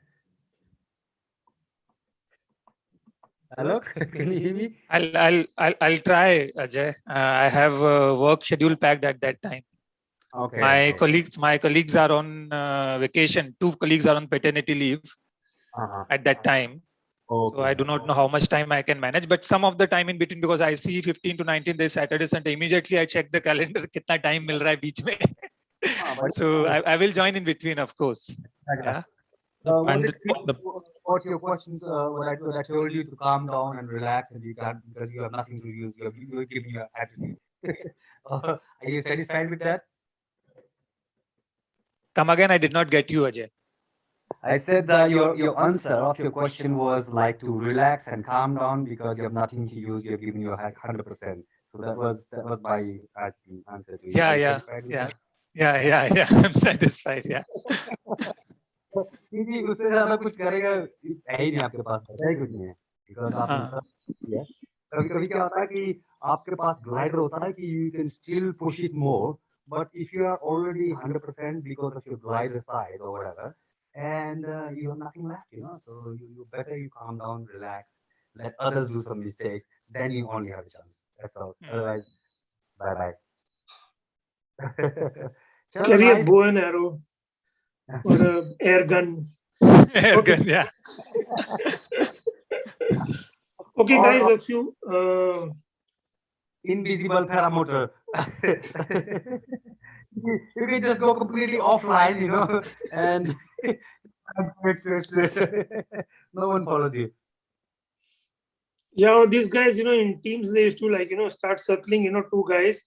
Alok, can you hear me? I'll try, Ajay. I have work schedule packed at that time. Okay. My colleagues are on vacation. 2 colleagues are on paternity leave at that time. Okay. So I do not know how much time I can manage, but some of the time in between, because I see 15 to 19 days Saturday, Sunday, immediately I check the calendar, kitna time mil raha hai beech mein. So I will join in between, of course. Yeah. What's your questions? What I told you to calm down and relax, and you can't because you have nothing to use. You're giving your attitude. Are you satisfied with that? Come again, I did not get you, Ajay. I said that your answer of your question was like to relax and calm down because you have nothing to use. You're giving your 100%. So that was my answer to you. Yeah. I'm satisfied. Yeah. क्योंकि उससे ज़्यादा कुछ करेगा है ही नहीं आपके पास है कुछ नहीं है because आपने सब किया कभी-कभी क्या होता है कि आपके पास glider होता है कि you can still push it more but if you are already 100% because of your glider size or whatever and you have nothing left so you better you calm down relax let others do some mistakes then you only have a chance that's all otherwise bye carry a bow and arrow. or a air gun. Air Okay. gun, yeah. Okay, Or- guys, a few. Invisible paramotor. You can just go completely offline, and no one follows you. Yeah, these guys, in teams, they used to start circling, two guys,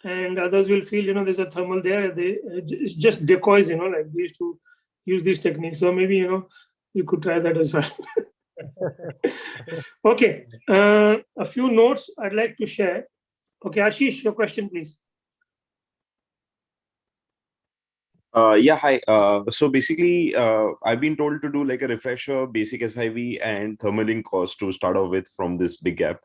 and others will feel, there's a thermal there. It's just decoys, like they used to use these techniques. So maybe, you could try that as well. Okay, a few notes I'd like to share. Okay, Ashish, your question, please. Yeah, hi. So basically, I've been told to do like a refresher, basic SIV, and thermaling course to start off with from this big gap.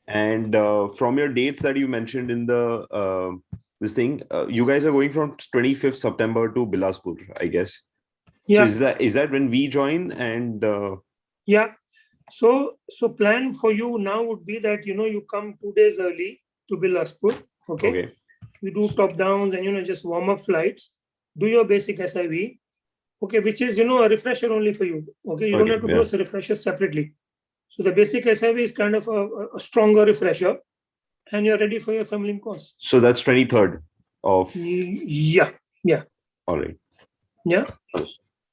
And from your dates that you mentioned in the this thing, you guys are going from 25th September to Bilaspur, I guess. Yeah. So is that when we join? And Yeah. So plan for you now would be that you come 2 days early to Bilaspur. Okay. You do top downs and just warm up flights. Do your basic SIV. Okay, which is a refresher only for you. Okay, you don't have to do a refresher separately. So the basic SIV is kind of a stronger refresher, and you're ready for your thermaling course. So that's 23rd of. Yeah. All right. Yeah.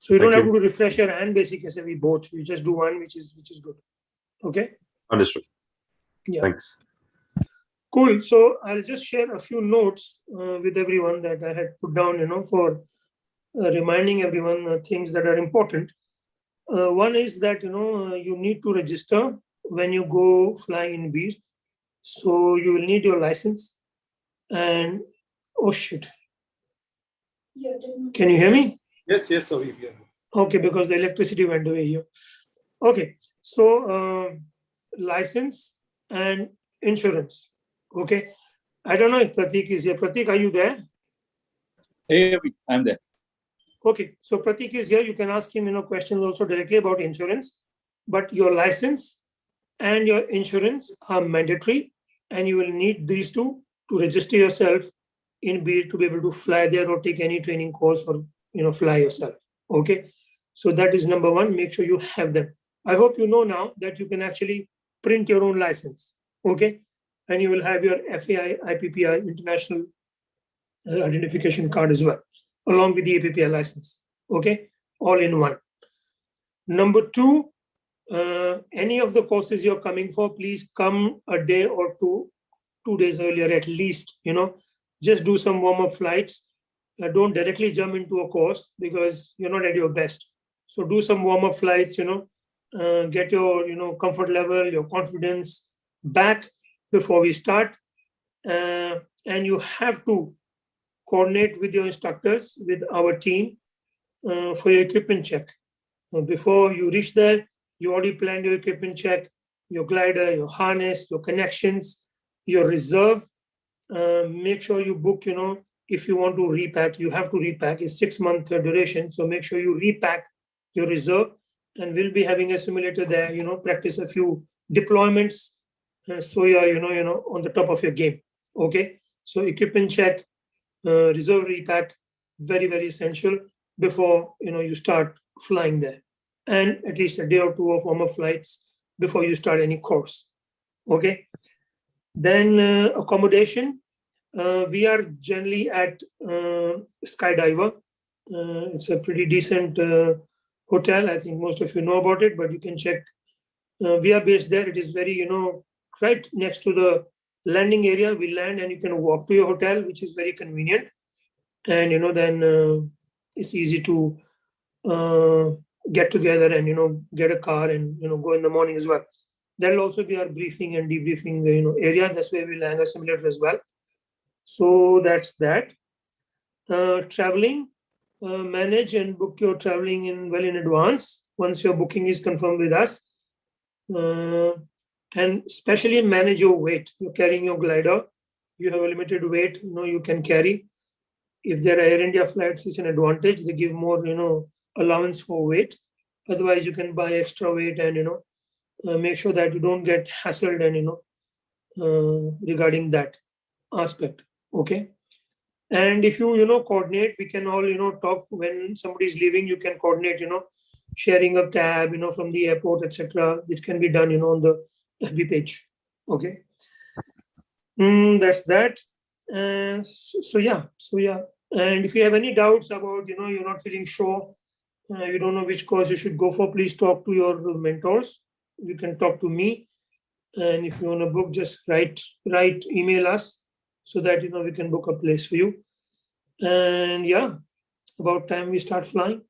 So you don't have to do refresher and basic SIV both. You just do one, which is good. Okay. Understood. Yeah. Thanks. Cool. So I'll just share a few notes with everyone that I had put down, for reminding everyone things that are important. One is that, you need to register when you go flying in Bir. So you will need your license. And, oh shit. Can you hear me? Yes, Avi. Yeah. Okay, because the electricity went away here. Okay. So license and insurance. Okay. I don't know if Pratik is here. Pratik, are you there? Hey, I'm there. Okay. So Pratik is here. You can ask him, questions also directly about insurance. But your license and your insurance are mandatory, and you will need these two to register yourself in Bir to be able to fly there or take any training course or fly yourself. Okay. So that is number one. Make sure you have them. I hope you know now that you can actually print your own license. Okay. And you will have your FAI, IPPI, International Identification Card as well, along with the APPI license. Okay. All in one. Number two, any of the courses you're coming for, please come a day or 2 days earlier at least. Just do some warm-up flights. Don't directly jump into a course because you're not at your best. So do some warm-up flights, get your comfort level, your confidence back before we start. And you have to coordinate with your instructors, with our team, for your equipment check. Before you reach there, you already planned your equipment check, your glider, your harness, your connections, your reserve. Make sure you book, if you want to repack, you have to repack. It's 6-month duration. So make sure you repack your reserve, and we'll be having a simulator there, practice a few deployments. So you're, on the top of your game. Okay. So equipment check, reserve repack, very, very essential before, you start flying there. And at least a day or two of warm-up flights before you start any course. Okay. Then accommodation. We are generally at Skydiver. It's a pretty decent hotel. I think most of you know about it, but you can check. We are based there. It is very, right next to the landing area. We land and you can walk to your hotel, which is very convenient. And, then it's easy to get together and, get a car and, go in the morning as well. There'll also be our briefing and debriefing, area. That's where we land a simulator as well. So that's that. Traveling, manage and book your traveling in advance once your booking is confirmed with us. And especially manage your weight. You're carrying your glider. You have a limited weight, you can carry. If there are Air India flights, it's an advantage. They give more, allowance for weight. Otherwise, you can buy extra weight and, make sure that you don't get hassled and, regarding that aspect. Okay. And if you, coordinate, we can all, talk when somebody is leaving, you can coordinate, sharing a cab, from the airport, etc., which can be done, on the FB page. Okay. That's that. So yeah. And if you have any doubts about, you're not feeling sure, you don't know which course you should go for, please talk to your mentors. You can talk to me. And if you want to book, just email us so that, we can book a place for you. And yeah, about time we start flying.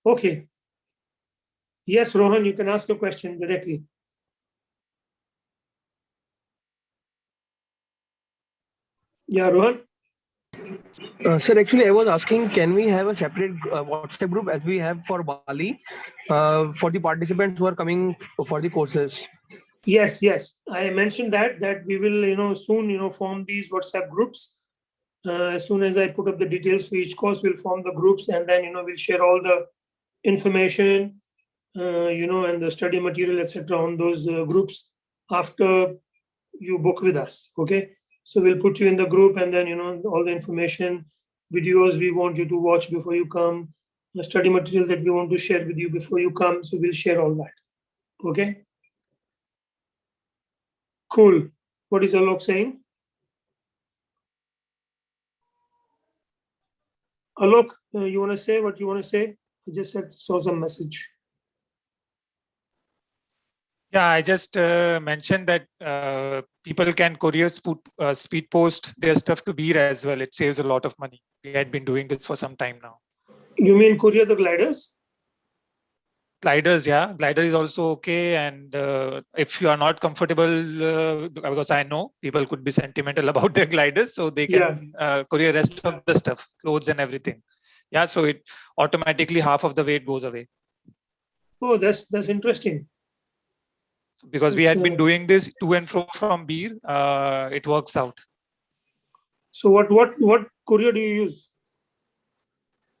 Okay. Yes, Rohan, you can ask a question directly. Yeah, Rohan. Sir, actually, I was asking, can we have a separate WhatsApp group as we have for Bali for the participants who are coming for the courses? Yes. I mentioned that we will, soon, form these WhatsApp groups. As soon as I put up the details for each course, we'll form the groups, and then, we'll share all the information, and the study material, etc., on those groups after you book with us. Okay. So we'll put you in the group, and then, all the information, videos we want you to watch before you come, the study material that we want to share with you before you come. So we'll share all that. Okay. Cool. What is Alok saying? Alok, you want to say what you want to say? I just saw some message. Yeah, I just mentioned that people can courier speed post their stuff to Beer as well. It saves a lot of money. We had been doing this for some time now. You mean courier the gliders? Gliders, yeah. Glider is also okay. And if you are not comfortable, because I know people could be sentimental about their gliders, so they can courier rest of the stuff, clothes and everything. Yeah, so it automatically half of the weight goes away. Oh, that's interesting. Because we had been doing this to and fro from Beer, it works out. So what courier do you use?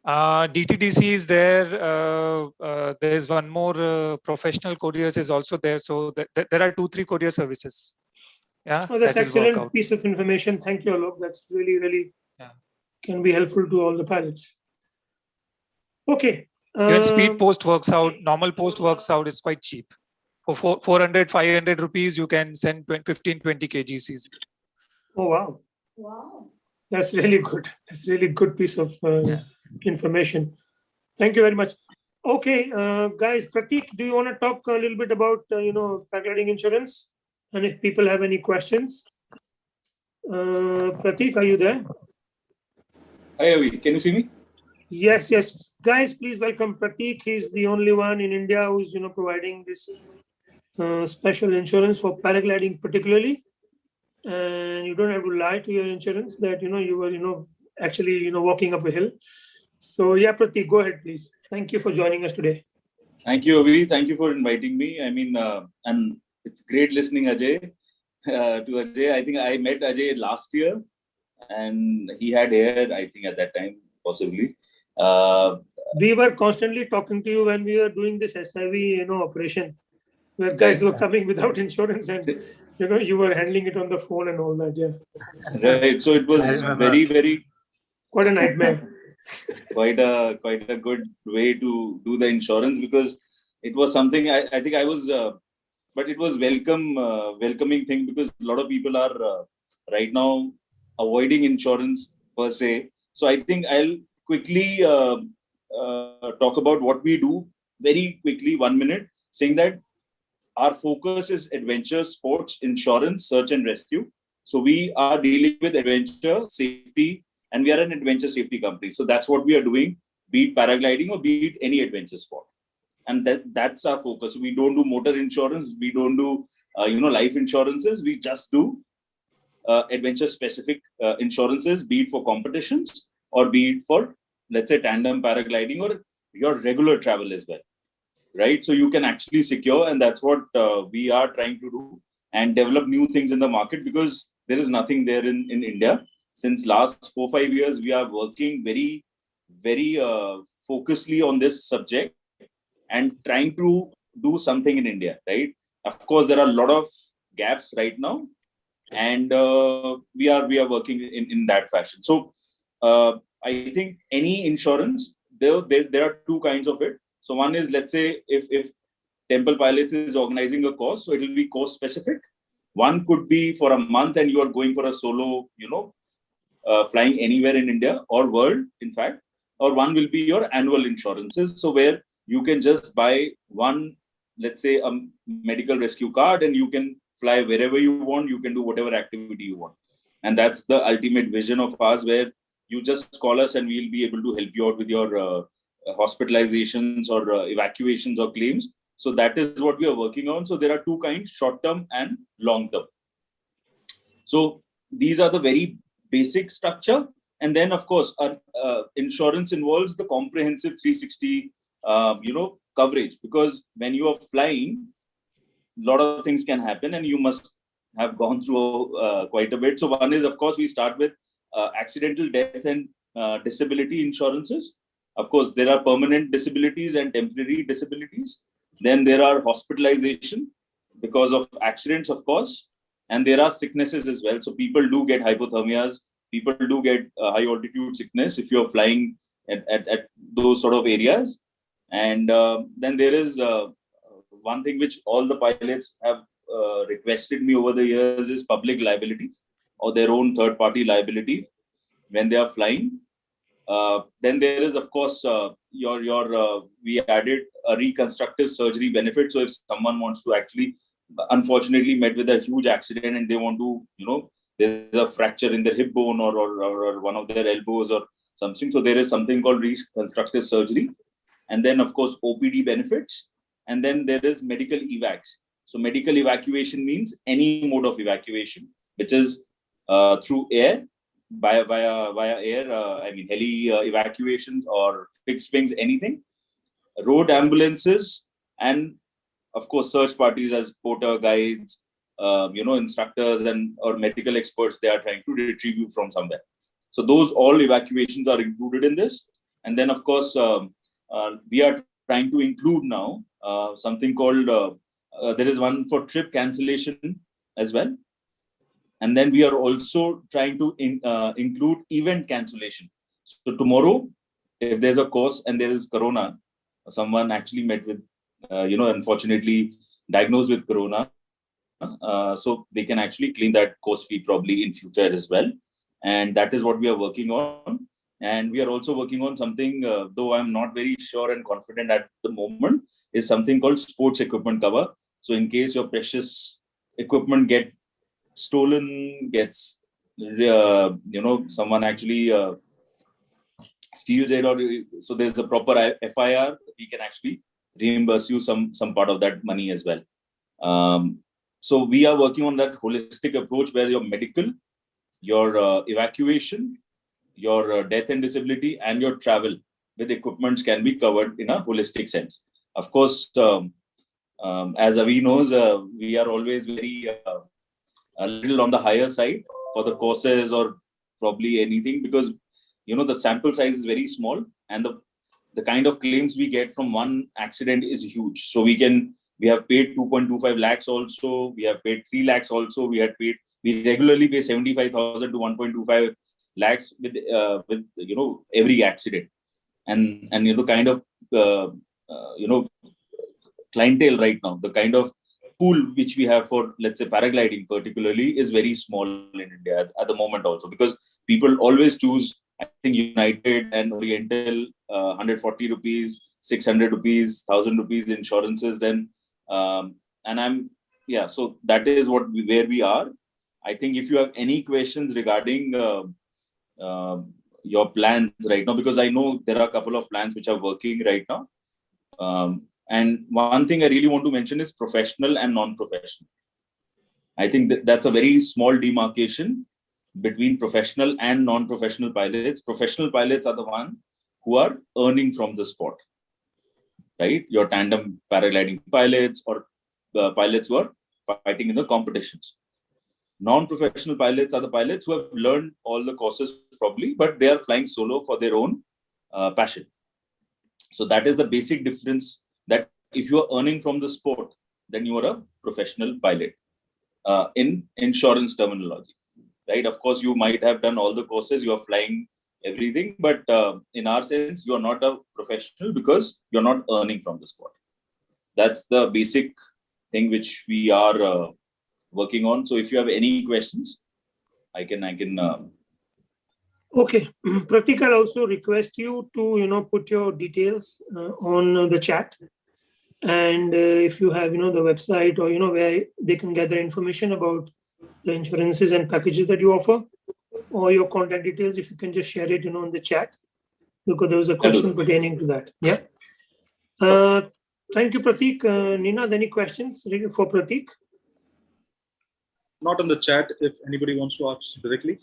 DTDC is there. There is one more professional couriers is also there. So there are 2-3 courier services. Yeah, oh, that's that will work excellent out. Piece of information. Thank you, Alok. That's really can be helpful to all the pilots. Okay. Even speed post works out. Normal post works out. It's quite cheap. For 400, 500 rupees, you can send 15, 20 kgs easily. Oh, wow. Wow. That's really good. That's really good piece of information. Thank you very much. Okay, guys, Pratik, do you want to talk a little bit about, paragliding insurance? And if people have any questions, Pratik, are you there? Hi, Avi. Can you see me? Yes. Guys, please welcome Pratik. He's the only one in India who's, providing this special insurance for paragliding particularly. And you don't have to lie to your insurance that, you were, actually, walking up a hill. So yeah, Pratik, go ahead, please. Thank you for joining us today. Thank you, Avi. Thank you for inviting me. I mean, and it's great listening, Ajay, to Ajay. I think I met Ajay last year and he had hair, I think at that time, possibly. We were constantly talking to you when we were doing this SIV, operation, where guys were coming without insurance and, you were handling it on the phone and all that. Yeah. Right. So it was very quite a nightmare. quite a good way to do the insurance, because it was something I think I was, but it was welcoming thing, because a lot of people are right now avoiding insurance per se. So I think I'll quickly talk about what we do very quickly, 1 minute, saying that our focus is adventure, sports, insurance, search and rescue. So we are dealing with adventure, safety, and we are an adventure safety company. So that's what we are doing, be it paragliding or be it any adventure sport. And that's our focus. We don't do motor insurance. We don't do, life insurances. We just do adventure specific insurances, be it for competitions or be it for, let's say, tandem paragliding or your regular travel as well. Right. So you can actually secure, and that's what we are trying to do and develop new things in the market, because there is nothing there in India. Since last 4-5 years, we are working very focusedly on this subject and trying to do something in India. Right. Of course, there are a lot of gaps right now, and we are working in that fashion. So I think any insurance, there are two kinds of it. So one is, let's say if Temple Pilots is organizing a course, so it will be course specific. One could be for a month and you are going for a solo, flying anywhere in India or world, in fact. Or one will be your annual insurances. So where you can just buy one, let's say a medical rescue card, and you can fly wherever you want. You can do whatever activity you want. And that's the ultimate vision of ours, where you just call us and we'll be able to help you out with your hospitalizations or evacuations or claims. So that is what we are working on. So there are two kinds, short-term and long-term. So these are the very basic structure. And then, of course, insurance involves the comprehensive 360, coverage. Because when you are flying, a lot of things can happen, and you must have gone through quite a bit. So one is, of course, we start with accidental death and disability insurances. Of course, there are permanent disabilities and temporary disabilities. Then there are hospitalization because of accidents, of course. And there are sicknesses as well. So people do get hypothermias. People do get high altitude sickness if you're flying at those sort of areas. And then there is one thing which all the pilots have requested me over the years is public liability, or their own third-party liability when they are flying. Then there is, of course, we added a reconstructive surgery benefit. So if someone wants to actually, unfortunately, met with a huge accident and they want to, there's a fracture in their hip bone or one of their elbows or something. So there is something called reconstructive surgery. And then, of course, OPD benefits. And then there is medical evacs. So medical evacuation means any mode of evacuation, which is through air, via air, heli evacuations or fixed wings, anything, road ambulances, and of course, search parties as porter, guides, instructors and or medical experts. They are trying to retrieve you from somewhere. So those all evacuations are included in this. And then, of course, we are trying to include now something called, there is one for trip cancellation as well. And then we are also trying to include event cancellation. So tomorrow, if there's a course and there is corona, someone actually met with, unfortunately diagnosed with corona, so they can actually claim that course fee probably in future as well. And that is what we are working on. And we are also working on something, though I'm not very sure and confident at the moment, is something called sports equipment cover. So in case your precious equipment stolen, gets, someone actually steals it, or so there's a proper FIR, we can actually reimburse you some part of that money as well. So we are working on that holistic approach where your medical, your evacuation, your death and disability, and your travel with equipments can be covered in a holistic sense. Of course, as Avi knows, we are always very a little on the higher side for the courses or probably anything, because the sample size is very small, and the kind of claims we get from one accident is huge. So we have paid 2.25 lakhs also, we have paid 3 lakhs also, we regularly pay 75,000 to 1.25 lakhs with every accident. And the kind of clientele right now, the kind of pool which we have for, let's say, paragliding particularly, is very small in India at the moment also, because people always choose, I think, United and Oriental, 140 rupees, 600 rupees, 1,000 rupees insurances. Then, so that is where we are. I think if you have any questions regarding your plans right now, because I know there are a couple of plans which are working right now. And one thing I really want to mention is professional and non-professional. I think that's a very small demarcation between professional and non-professional pilots. Professional pilots are the ones who are earning from the sport, right? Your tandem paragliding pilots or pilots who are fighting in the competitions. Non-professional pilots are the pilots who have learned all the courses probably, but they are flying solo for their own passion. So that is the basic difference, that if you are earning from the sport, then you are a professional pilot. in insurance terminology, right? Of course, you might have done all the courses, you are flying everything, but in our sense, you are not a professional because you're not earning from the sport. That's the basic thing which we are working on. So if you have any questions, I can. Okay, Pratik, I'll also request you to put your details on the chat, and if you have the website or where they can gather information about the insurances and packages that you offer, or your contact details, if you can just share it in the chat, because there was a question pertaining to that. Yeah. Thank you, Pratik. Nina, any questions for Pratik? Not on the chat. If anybody wants to ask directly.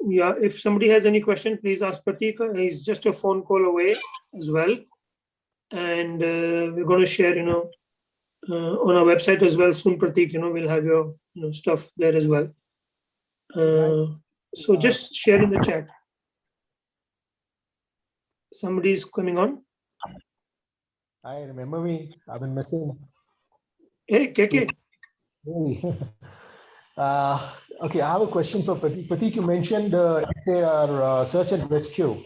Yeah, if somebody has any question, please ask Pratik. He's just a phone call away as well. And we're going to share, on our website as well soon, Pratik. We'll have your stuff there as well. So just share in the chat. Somebody's coming on. I remember me. I've been missing. Hey, KK. Hey. Okay, I have a question for Pratik. Pratik, you mentioned search and rescue.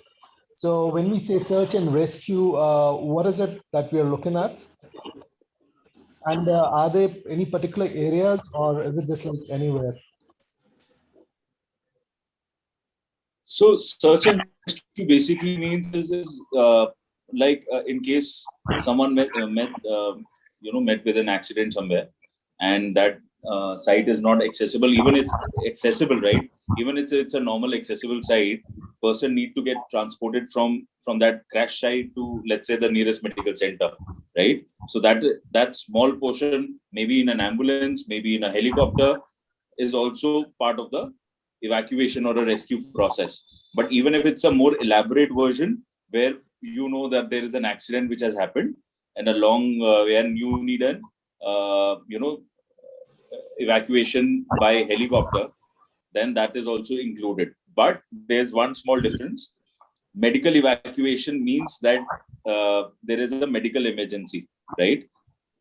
So when we say search and rescue, what is it that we are looking at? And are there any particular areas, or is it just like anywhere? So search and rescue basically means in case someone met with an accident somewhere, and that site is not accessible. Even it's accessible, right? Even it's a normal accessible site, person need to get transported from that crash site to, let's say, the nearest medical center, right? So that small portion, maybe in an ambulance, maybe in a helicopter, is also part of the evacuation or a rescue process. But even if it's a more elaborate version, where that there is an accident which has happened and a long and you need an evacuation by helicopter, then that is also included. But there's one small difference. Medical evacuation means that there is a medical emergency, right?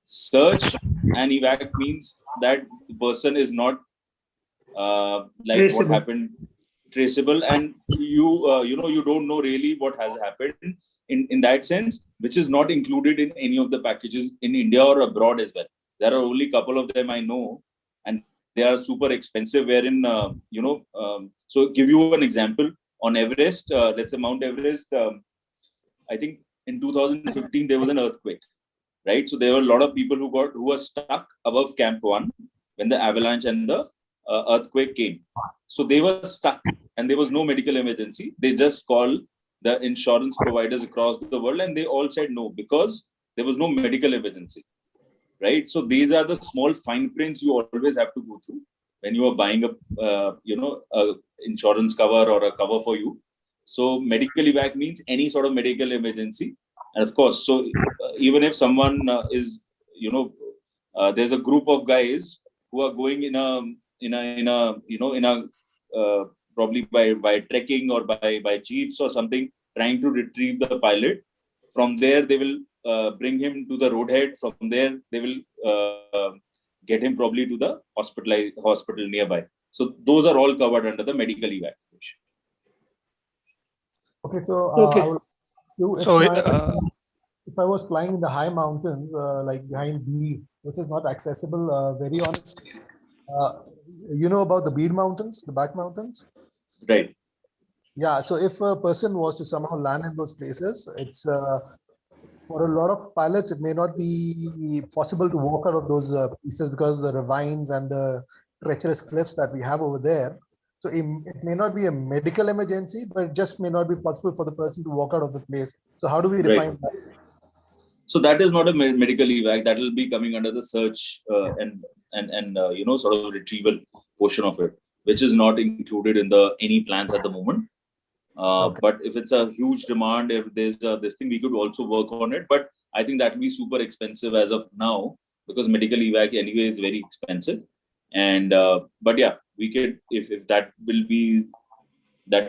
Search and evac means that the person is not Traceable. what happened, traceable, and you don't know really what has happened in that sense, which is not included in any of the packages in India or abroad as well. There are only a couple of them I know, and they are super expensive, wherein so give you an example. On Everest, let's say Mount Everest, I think in 2015 there was an earthquake, right? So there were a lot of people who were stuck above Camp 1 when the avalanche and the earthquake came. So they were stuck and there was no medical emergency. They just called the insurance providers across the world, and they all said no, because there was no medical emergency, right? So these are the small fine prints you always have to go through when you are buying a insurance cover or a cover for you. So medical evac means any sort of medical emergency. And of course, so even if someone is, there's a group of guys who are going probably by trekking or by jeeps or something, trying to retrieve the pilot. From there, they will bring him to the roadhead. From there, they will get him probably to the hospital nearby. So those are all covered under the medical evacuation. Okay, so if I was flying in the high mountains, like behind B, which is not accessible, very honest, you know about the Bead Mountains, the back mountains? Right. Yeah, so if a person was to somehow land in those places, it's for a lot of pilots, it may not be possible to walk out of those pieces because of the ravines and the treacherous cliffs that we have over there. So it may not be a medical emergency, but it just may not be possible for the person to walk out of the place. So how do we define that? So that is not a medical evac. That will be coming under the search and sort of retrieval portion of it, which is not included in any plans at the moment. But if it's a huge demand, if there's this thing, we could also work on it. But I think that will be super expensive as of now, because medical evac anyway is very expensive. And but yeah, we could, if that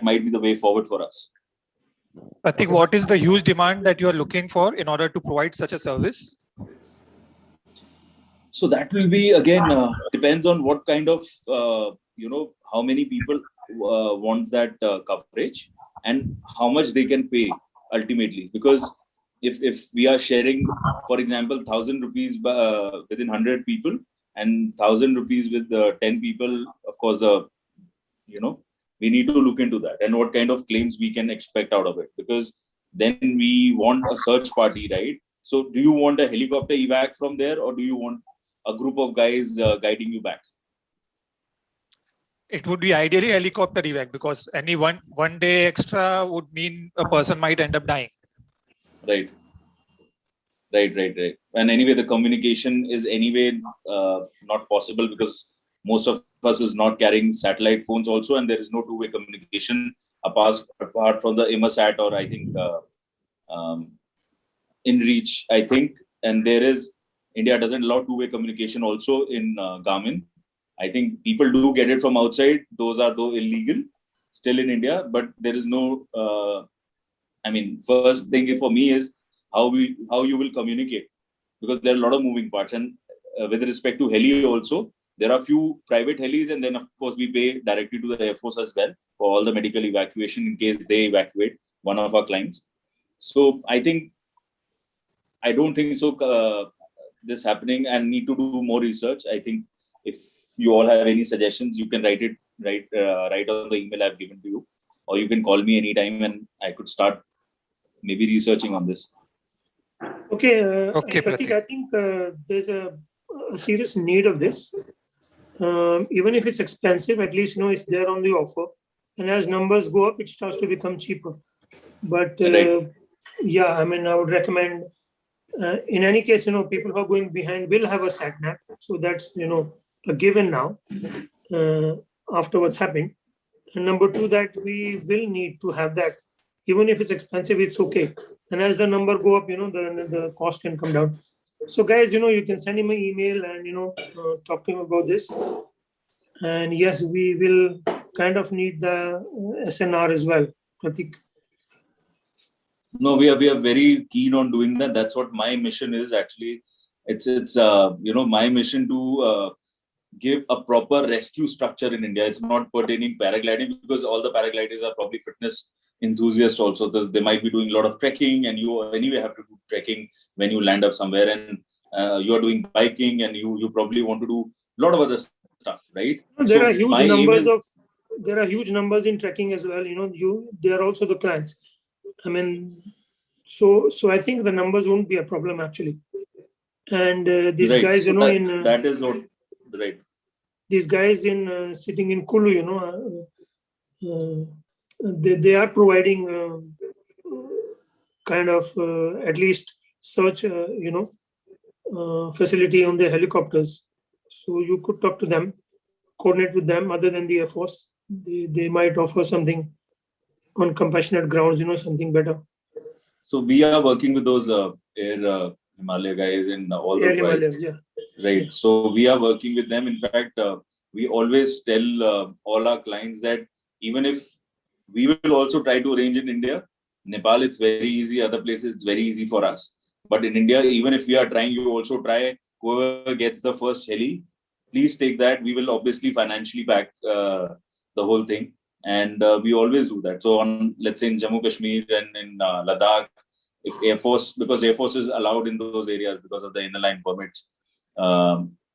might be the way forward for us. I think what is the huge demand that you are looking for in order to provide such a service? So that will be again depends on what kind of how many people want that coverage and how much they can pay ultimately. Because if we are sharing, for example, 1,000 rupees within 100 people and 1,000 rupees with 10 people, of course, we need to look into that and what kind of claims we can expect out of it. Because then we want a search party, right? So do you want a helicopter evac from there, or do you want a group of guys guiding you back? It would be ideally helicopter evac, because any one day extra would mean a person might end up dying. Right. And anyway, the communication is anyway not possible because most of us is not carrying satellite phones also, and there is no two-way communication apart from the IMASAT or I think InReach, I think. And there is, India doesn't allow two-way communication also in Garmin. I think people do get it from outside. Those are though illegal still in India, but there is no, first thing for me is how you will communicate, because there are a lot of moving parts. And with respect to heli also, there are few private helis, and then of course we pay directly to the Air Force as well for all the medical evacuation in case they evacuate one of our clients. So I don't think so this happening, and need to do more research. I think if you all have any suggestions, you can write on the email I've given to you, or you can call me anytime and I could start maybe researching on this. Okay, Okay, Pratik, I think there's a serious need of this. Even if it's expensive, at least it's there on the offer. And as numbers go up, it starts to become cheaper. But yeah, I would recommend. In any case, people who are going behind will have a sat nav, so that's a given now. After what's happened, and number two, that we will need to have that. Even if it's expensive, it's okay. And as the number go up, the cost can come down. So guys, you can send him an email and talk to him about this. And yes, we will kind of need the SNR as well, Pratik. No, we are very keen on doing that. That's what my mission is actually. It's my mission to give a proper rescue structure in India. It's not pertaining paragliding, because all the paragliders are probably fitness enthusiasts also. They might be doing a lot of trekking, and you anyway have to do trekking when you land up somewhere, and you are doing biking, and you probably want to do a lot of other stuff, right? There are huge numbers there are huge numbers in trekking as well. They are also the clients. So I think the numbers won't be a problem actually. And these guys, so that is not right. These guys in sitting in Kulu, they are providing kind of at least search, facility on their helicopters. So you could talk to them, coordinate with them. Other than the Air Force, they might offer something on compassionate grounds, something better. So we are working with those Air Himalaya guys in all the Himalayas, yeah. Right. Yeah. So we are working with them. In fact, we always tell all our clients that even if we will also try to arrange in India, Nepal, it's very easy. Other places, it's very easy for us. But in India, even if we are trying, you also try. Whoever gets the first heli, please take that. We will obviously financially back the whole thing. And we always do that. So on, let's say in Jammu Kashmir and in Ladakh, if Air Force, because Air Force is allowed in those areas because of the inner line permits,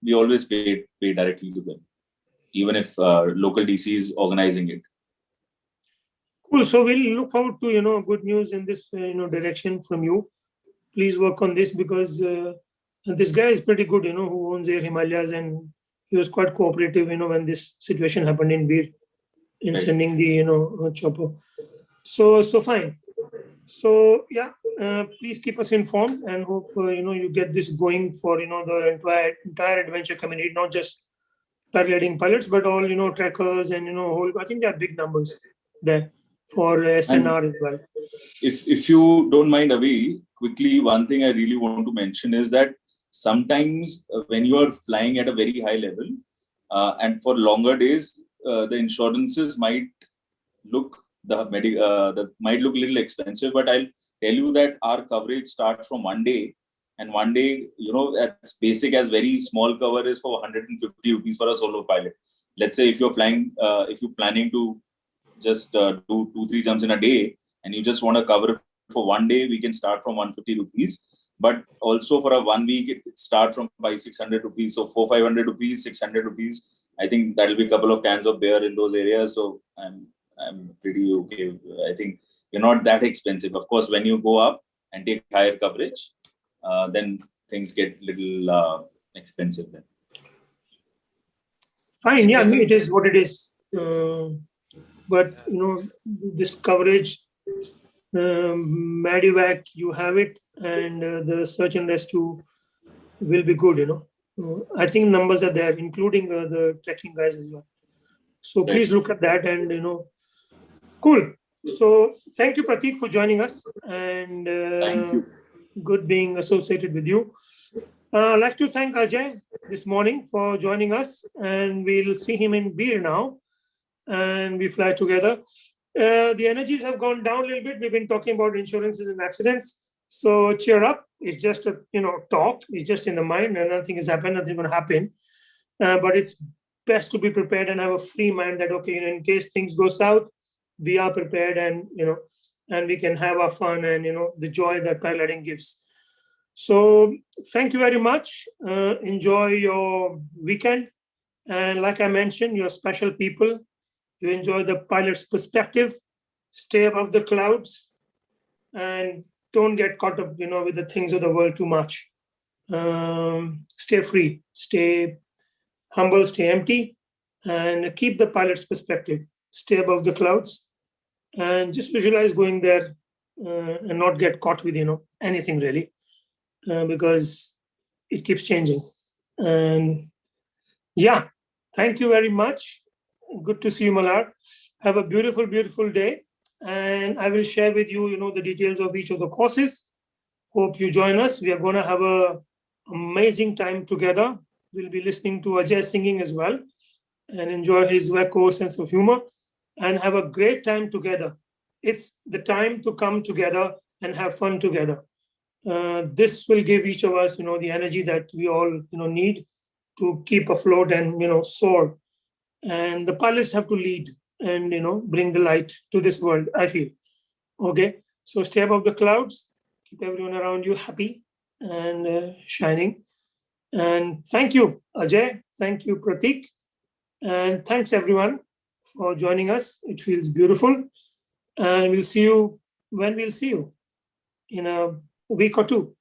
we always pay directly to them, even if local DC is organizing it. Cool. So we'll look forward to good news in this direction from you. Please work on this, because this guy is pretty good, who owns Air Himalayas, and he was quite cooperative, when this situation happened in Bir, in sending the chopper. So fine. So yeah, please keep us informed, and hope you get this going for the entire adventure community, not just paragliding pilots, but all trekkers and whole. I think there are big numbers there for SNR as well. If you don't mind, Avi, quickly, one thing I really want to mention is that sometimes when you are flying at a very high level and for longer days, the insurances might look might look a little expensive, but I'll tell you that our coverage starts from one day And one day, as basic as very small cover is for 150 rupees for a solo pilot. Let's say if you're flying, if you're planning to just do 2-3 jumps in a day, and you just want to cover for one day, we can start from 150 rupees. But also for a 1 week, it starts from 500-600 rupees. So 400-500 rupees, 600 rupees. I think that'll be a couple of cans of beer in those areas. So I'm pretty okay. I think you're not that expensive. Of course, when you go up and take higher coverage, then things get little expensive then. Fine, yeah, it is what it is. But this coverage, Medivac, you have it, and the search and rescue will be good. I think numbers are there, including the trekking guys as well. So please look at that, and cool. So thank you, Prateek, for joining us, and Thank you. Good being associated with you. I'd like to thank Ajay this morning for joining us, and we'll see him in Beer now, and we fly together. The energies have gone down a little bit. We've been talking about insurances and accidents. So cheer up. It's just a talk. It's just in the mind, and nothing has happened. Nothing's going to happen. But it's best to be prepared and have a free mind that in case things go south, we are prepared, and and we can have our fun and the joy that paragliding gives. So thank you very much. Enjoy your weekend, and like I mentioned, you're special people. You enjoy the pilot's perspective, stay above the clouds, and don't get caught up, with the things of the world too much. Stay free, stay humble, stay empty, and keep the pilot's perspective. Stay above the clouds, and just visualize going there and not get caught with, anything really, because it keeps changing. And yeah, thank you very much. Good to see you, Malar. Have a beautiful, beautiful day. And I will share with you, the details of each of the courses. Hope you join us. We are going to have an amazing time together. We'll be listening to Ajay singing as well and enjoy his wacko sense of humor and have a great time together. It's the time to come together and have fun together. This will give each of us, the energy that we all, need to keep afloat and, soar. And the pilots have to lead and, bring the light to this world, I feel. Okay, so stay above the clouds, keep everyone around you happy and shining. And thank you, Ajay. Thank you, Prateek. And thanks, everyone, for joining us. It feels beautiful. And we'll see you when we'll see you in a week or two.